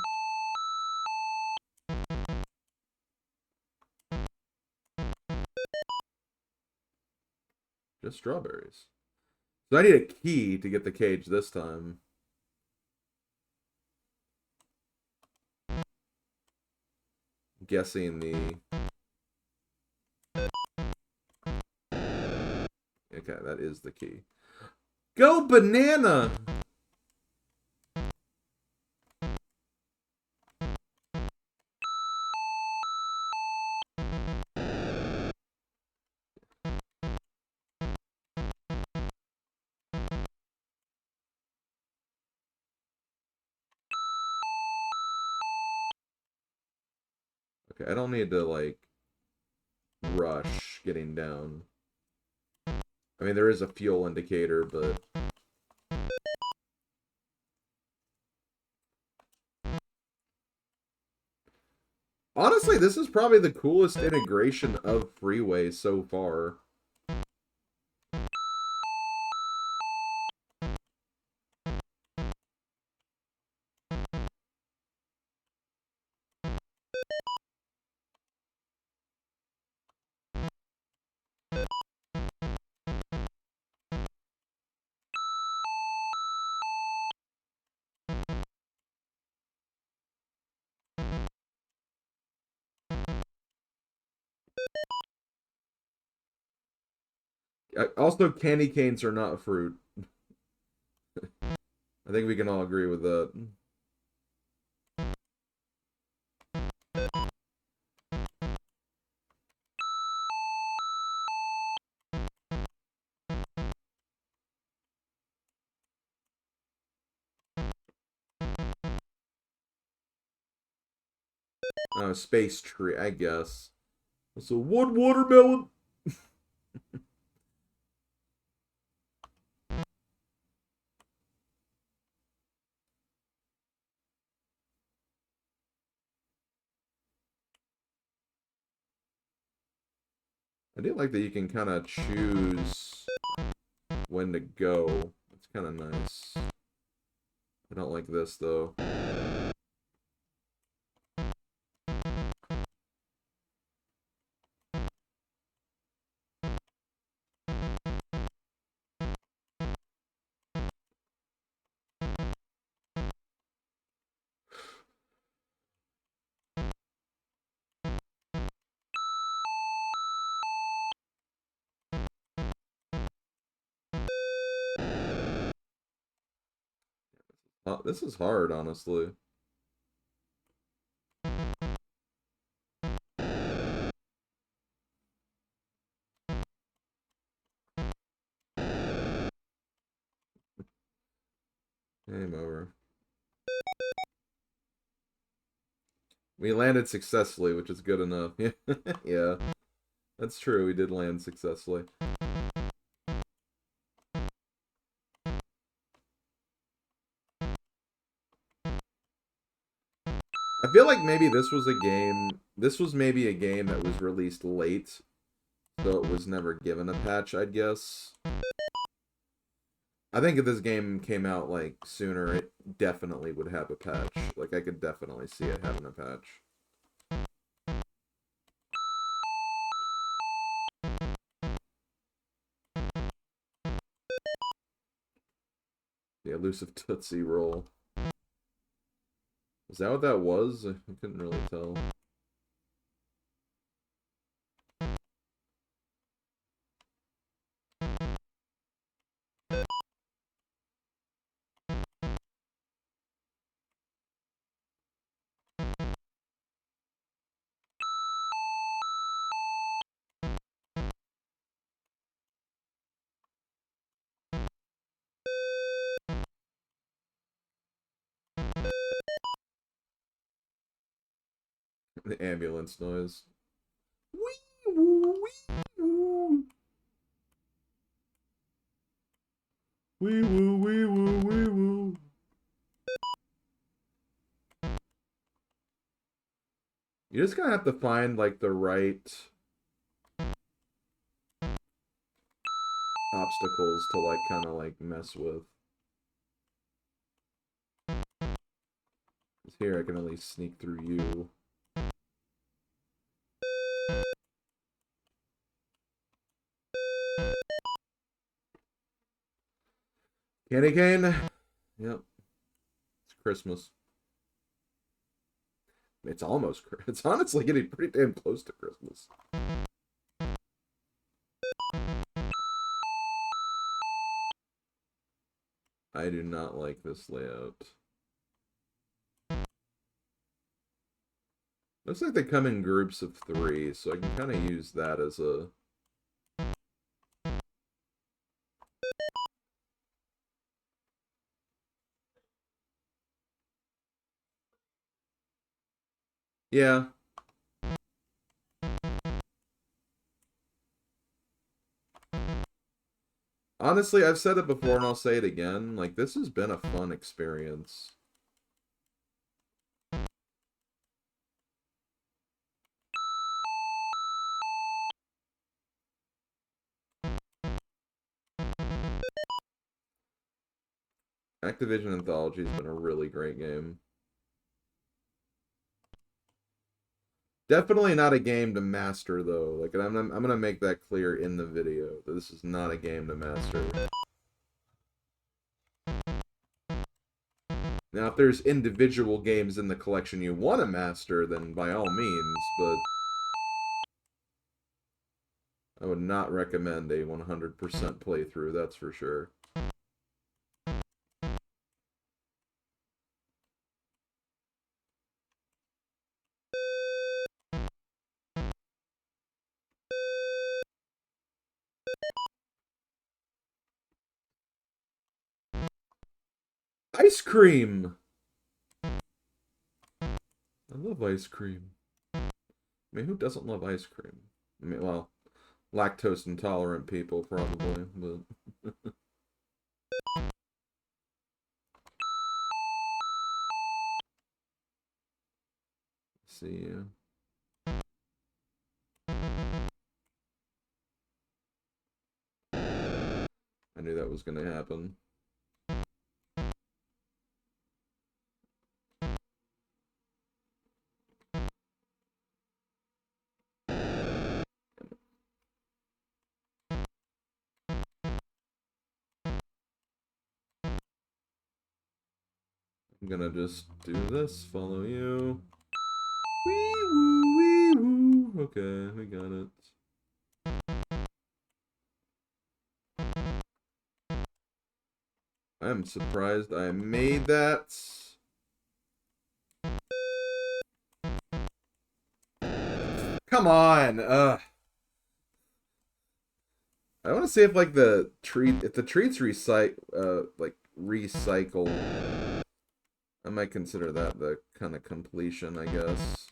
Just strawberries. So I need a key to get the cage this time. Guessing the... Okay, that is the key. Go banana! Okay, I don't need to, like, rush getting down. I mean, there is a fuel indicator, but... Honestly, this is probably the coolest integration of Freeway so far. Also, candy canes are not a fruit. I think we can all agree with that. Space tree, I guess. So, one watermelon. I do like that you can kind of choose when to go. It's kind of nice. I don't like this, though. This is hard, honestly. Game over. We landed successfully, which is good enough. Yeah, that's true. We did land successfully. I feel like maybe this was a game. This was maybe a game that was released late, so it was never given a patch, I'd guess. I think if this game came out, like, sooner, it definitely would have a patch. Like, I could definitely see it having a patch. The elusive Tootsie Roll. Is that what that was? I couldn't really tell. The ambulance noise. Wee woo, wee woo. Wee woo, wee woo, wee woo. You just gonna have to find like the right obstacles to like kind of like mess with. 'Cause here I can at least sneak through you. Candy cane. Yep. It's Christmas. It's almost. It's honestly getting pretty damn close to Christmas. I do not like this layout. Looks like they come in groups of 3, so I can kind of use that as a... Yeah. Honestly, I've said it before and I'll say it again. Like, this has been a fun experience. Activision Anthology has been a really great game. Definitely not a game to master, though. Like, I'm gonna make that clear in the video, that this is not a game to master. Now, if there's individual games in the collection you want to master, then by all means, but I would not recommend a 100% playthrough, that's for sure. Ice cream! I love ice cream. I mean, who doesn't love ice cream? I mean, well, lactose intolerant people probably, but... See ya. I knew that was gonna happen. I'm gonna just do this, follow you. Wee woo, wee woo. Okay, we got it. I'm surprised I made that. Come on. I want to see if like the treat, if the treats recycle. I might consider that the kind of completion, I guess.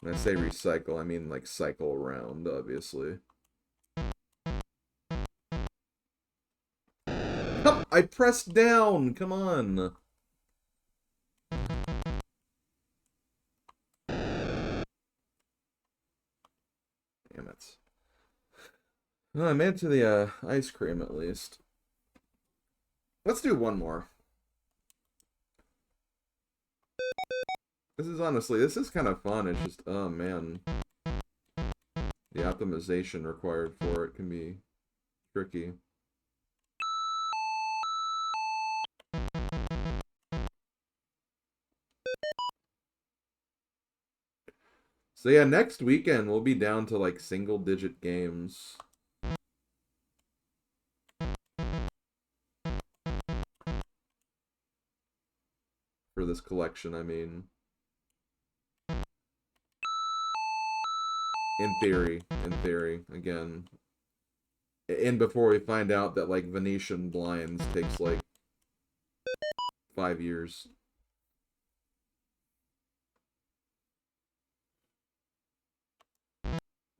When I say recycle, I mean like cycle around, obviously. Oh, I pressed down. Come on. Damn it. Well, I made it to the ice cream at least. Let's do one more. This is kind of fun. It's just, oh man. The optimization required for it can be tricky. So yeah, next weekend we'll be down to like single-digit games. For this collection, I mean. In theory, again. And before we find out that like Venetian blinds takes like 5 years.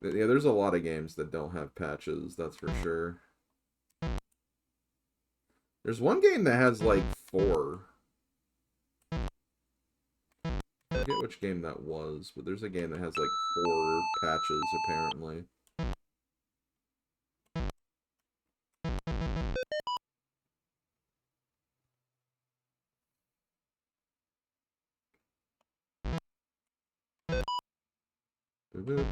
Yeah, there's a lot of games that don't have patches, that's for sure. There's one game that has like 4. I forget which game that was, but there's a game that has like 4 patches apparently. Boop, boop.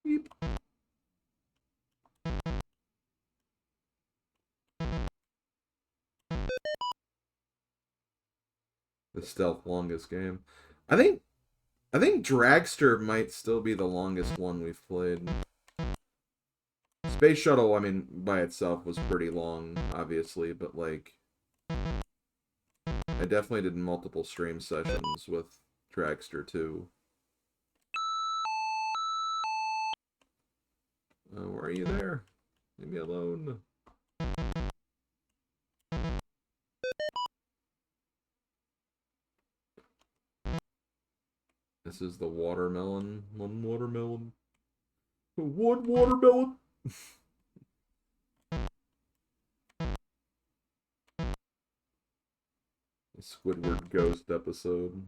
Beep. The stealth longest game. I think I think Dragster might still be the longest one we've played. Space Shuttle, I mean, by itself was pretty long, obviously, but like I definitely did multiple stream sessions with Dragster too. Why are you there? Leave me alone. This is the watermelon. One watermelon. One watermelon. The Squidward Ghost episode.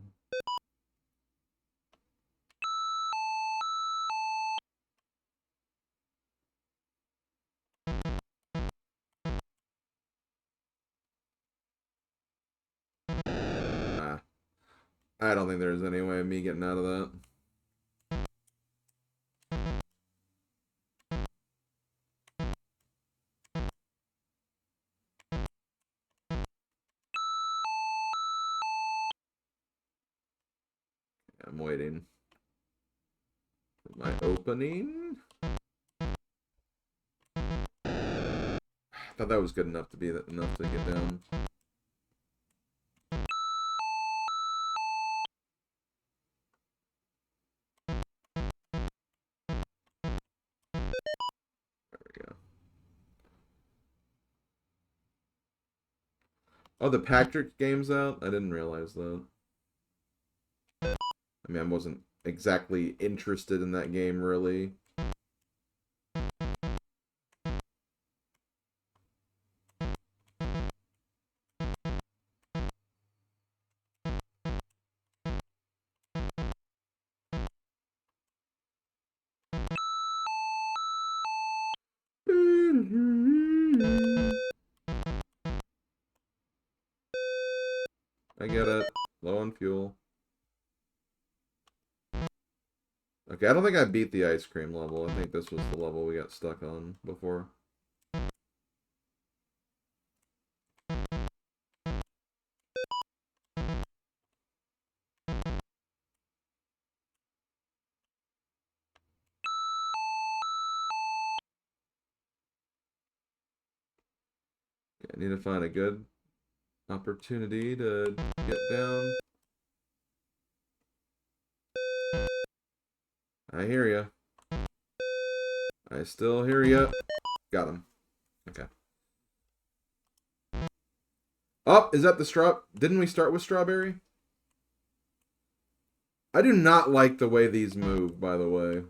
Ah, I don't think there's any way of me getting out of that. I'm waiting. My opening? I thought that was good enough to be enough to get down. There we go. Oh, the Patrick game's out? I didn't realize that. I mean, I wasn't exactly interested in that game, really. I get it. Low on fuel. Okay, I don't think I beat the ice cream level. I think this was the level we got stuck on before. Okay, I need to find a good opportunity to get down. I hear ya. I still hear ya. Got him. Okay. Oh, is that the straw? Didn't we start with strawberry? I do not like the way these move, by the way.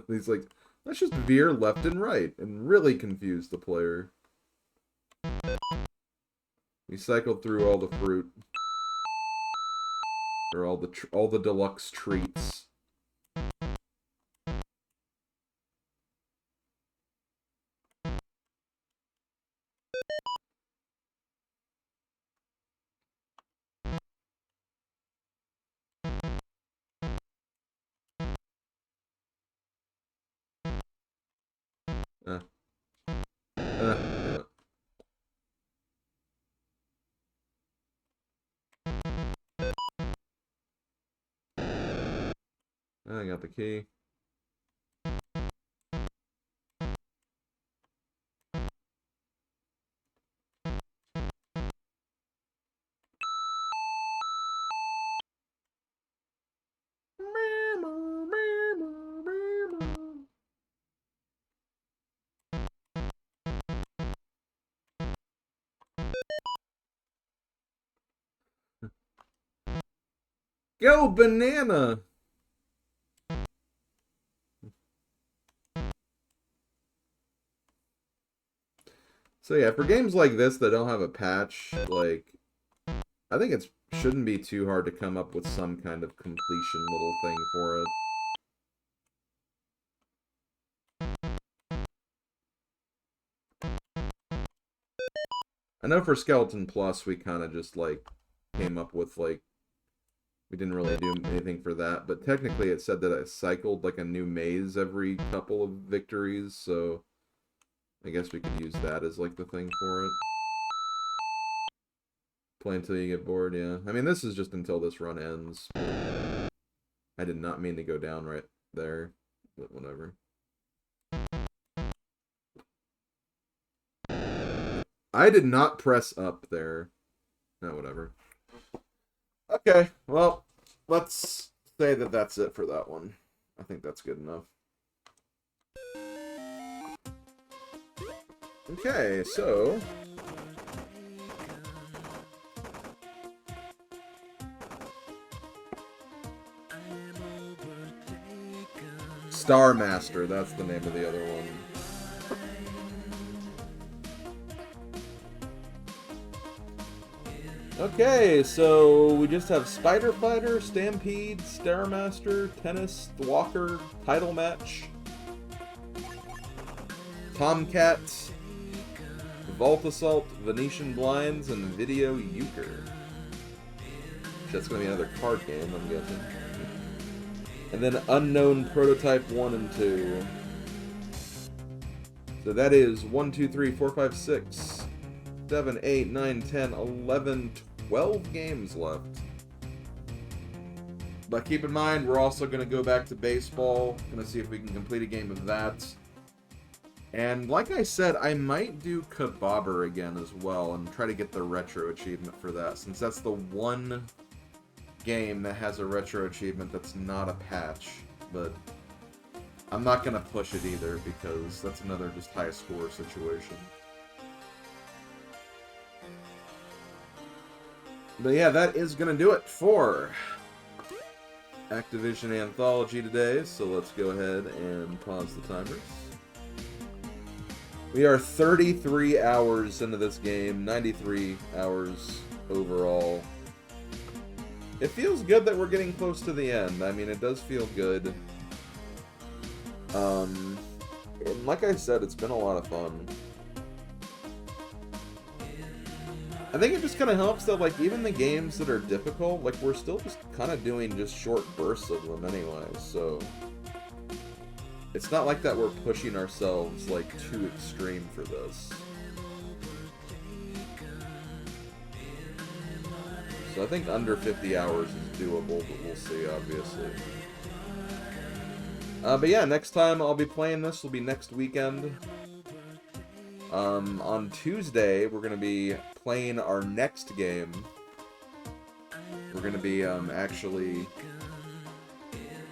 These like, let's just veer left and right and really confuse the player. We cycled through all the fruit. Or all the deluxe treats. Damn it. I got the key. Go banana! So yeah, for games like this that don't have a patch, like, I think it shouldn't be too hard to come up with some kind of completion little thing for it. I know for Skeleton Plus, we kind of just, like, came up with, like, we didn't really do anything for that, but technically it said that it cycled, like, a new maze every couple of victories, so I guess we could use that as, like, the thing for it. Play until you get bored, yeah. I mean, this is just until this run ends. I did not mean to go down right there, but whatever. I did not press up there. No, whatever. Okay, well, let's say that that's it for that one. I think that's good enough. Okay, so... Star Master, that's the name of the other one. Okay, so we just have Spider Fighter, Stampede, Stairmaster, Tennis, Walker, Title Match, Tomcat, Vault Assault, Venetian Blinds, and Video Euchre. That's going to be another card game, I'm guessing. And then Unknown Prototype 1 and 2. So that is 1, 2, 3, 4, 5, 6, 7, 8, 9, 10, 11, 12 games left. But keep in mind, we're also going to go back to baseball. Going to see if we can complete a game of that. And like I said, I might do Kabobber again as well and try to get the retro achievement for that, since that's the one game that has a retro achievement that's not a patch. But I'm not going to push it either, because that's another just high score situation. But yeah, that is going to do it for Activision Anthology today, so let's go ahead and pause the timers. We are 33 hours into this game, 93 hours overall. It feels good that we're getting close to the end. I mean, it does feel good. And like I said, it's been a lot of fun. I think it just kind of helps that, like, even the games that are difficult, like, we're still just kind of doing just short bursts of them anyway, so... It's not like that we're pushing ourselves, like, too extreme for this. So I think under 50 hours is doable, but we'll see, obviously. But yeah, next time I'll be playing this will be next weekend. On Tuesday, we're going to be playing our next game. We're going to be actually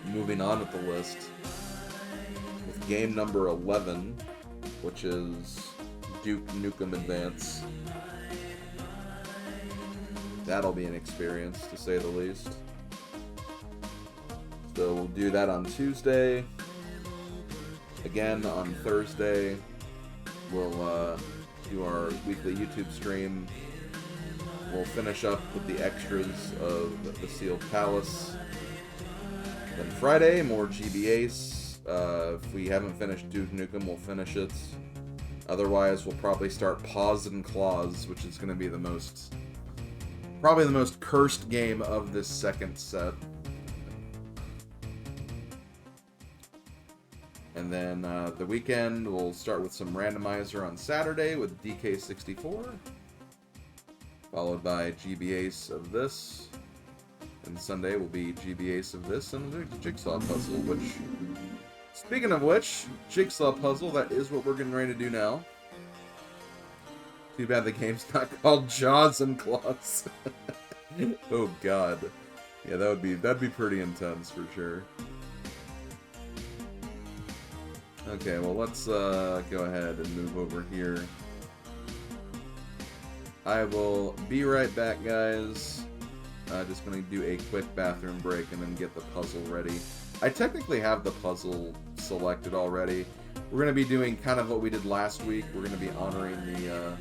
moving on with the list with game number 11, which is Duke Nukem Advance. That'll be an experience, to say the least. So we'll do that on Tuesday. Again, on Thursday, we'll do our weekly YouTube stream. We'll finish up with the extras of the Sealed Palace. Then Friday, more GBACE. If we haven't finished Duke Nukem, we'll finish it. Otherwise, we'll probably start Paws and Claws, which is going to be probably the most cursed game of this second set. And then the weekend, we'll start with some randomizer on Saturday with DK64, followed by GBACE of this. And Sunday will be GBACE of this and the Jigsaw Puzzle, which, speaking of which, Jigsaw Puzzle, that is what we're getting ready to do now. Too bad the game's not called Jaws and Claws. Oh god. Yeah, that'd be pretty intense for sure. Okay, well let's go ahead and move over here. I will be right back, guys. Just going to do a quick bathroom break and then get the puzzle ready. I technically have the puzzle selected already. We're going to be doing kind of what we did last week. We're going to be honoring the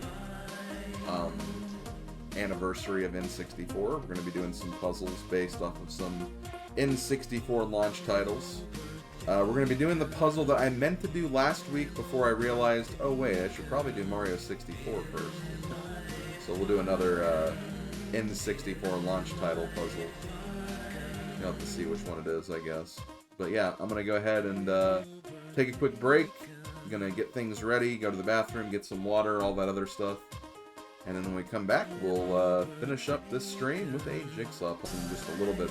anniversary of N64. We're going to be doing some puzzles based off of some N64 launch titles. We're going to be doing the puzzle that I meant to do last week before I realized, oh wait, I should probably do Mario 64 first. So we'll do another N64 launch title puzzle. You'll have to see which one it is, I guess. But yeah, I'm going to go ahead and take a quick break. I'm going to get things ready, go to the bathroom, get some water, all that other stuff. And then when we come back, we'll finish up this stream with a jigsaw puzzle in just a little bit.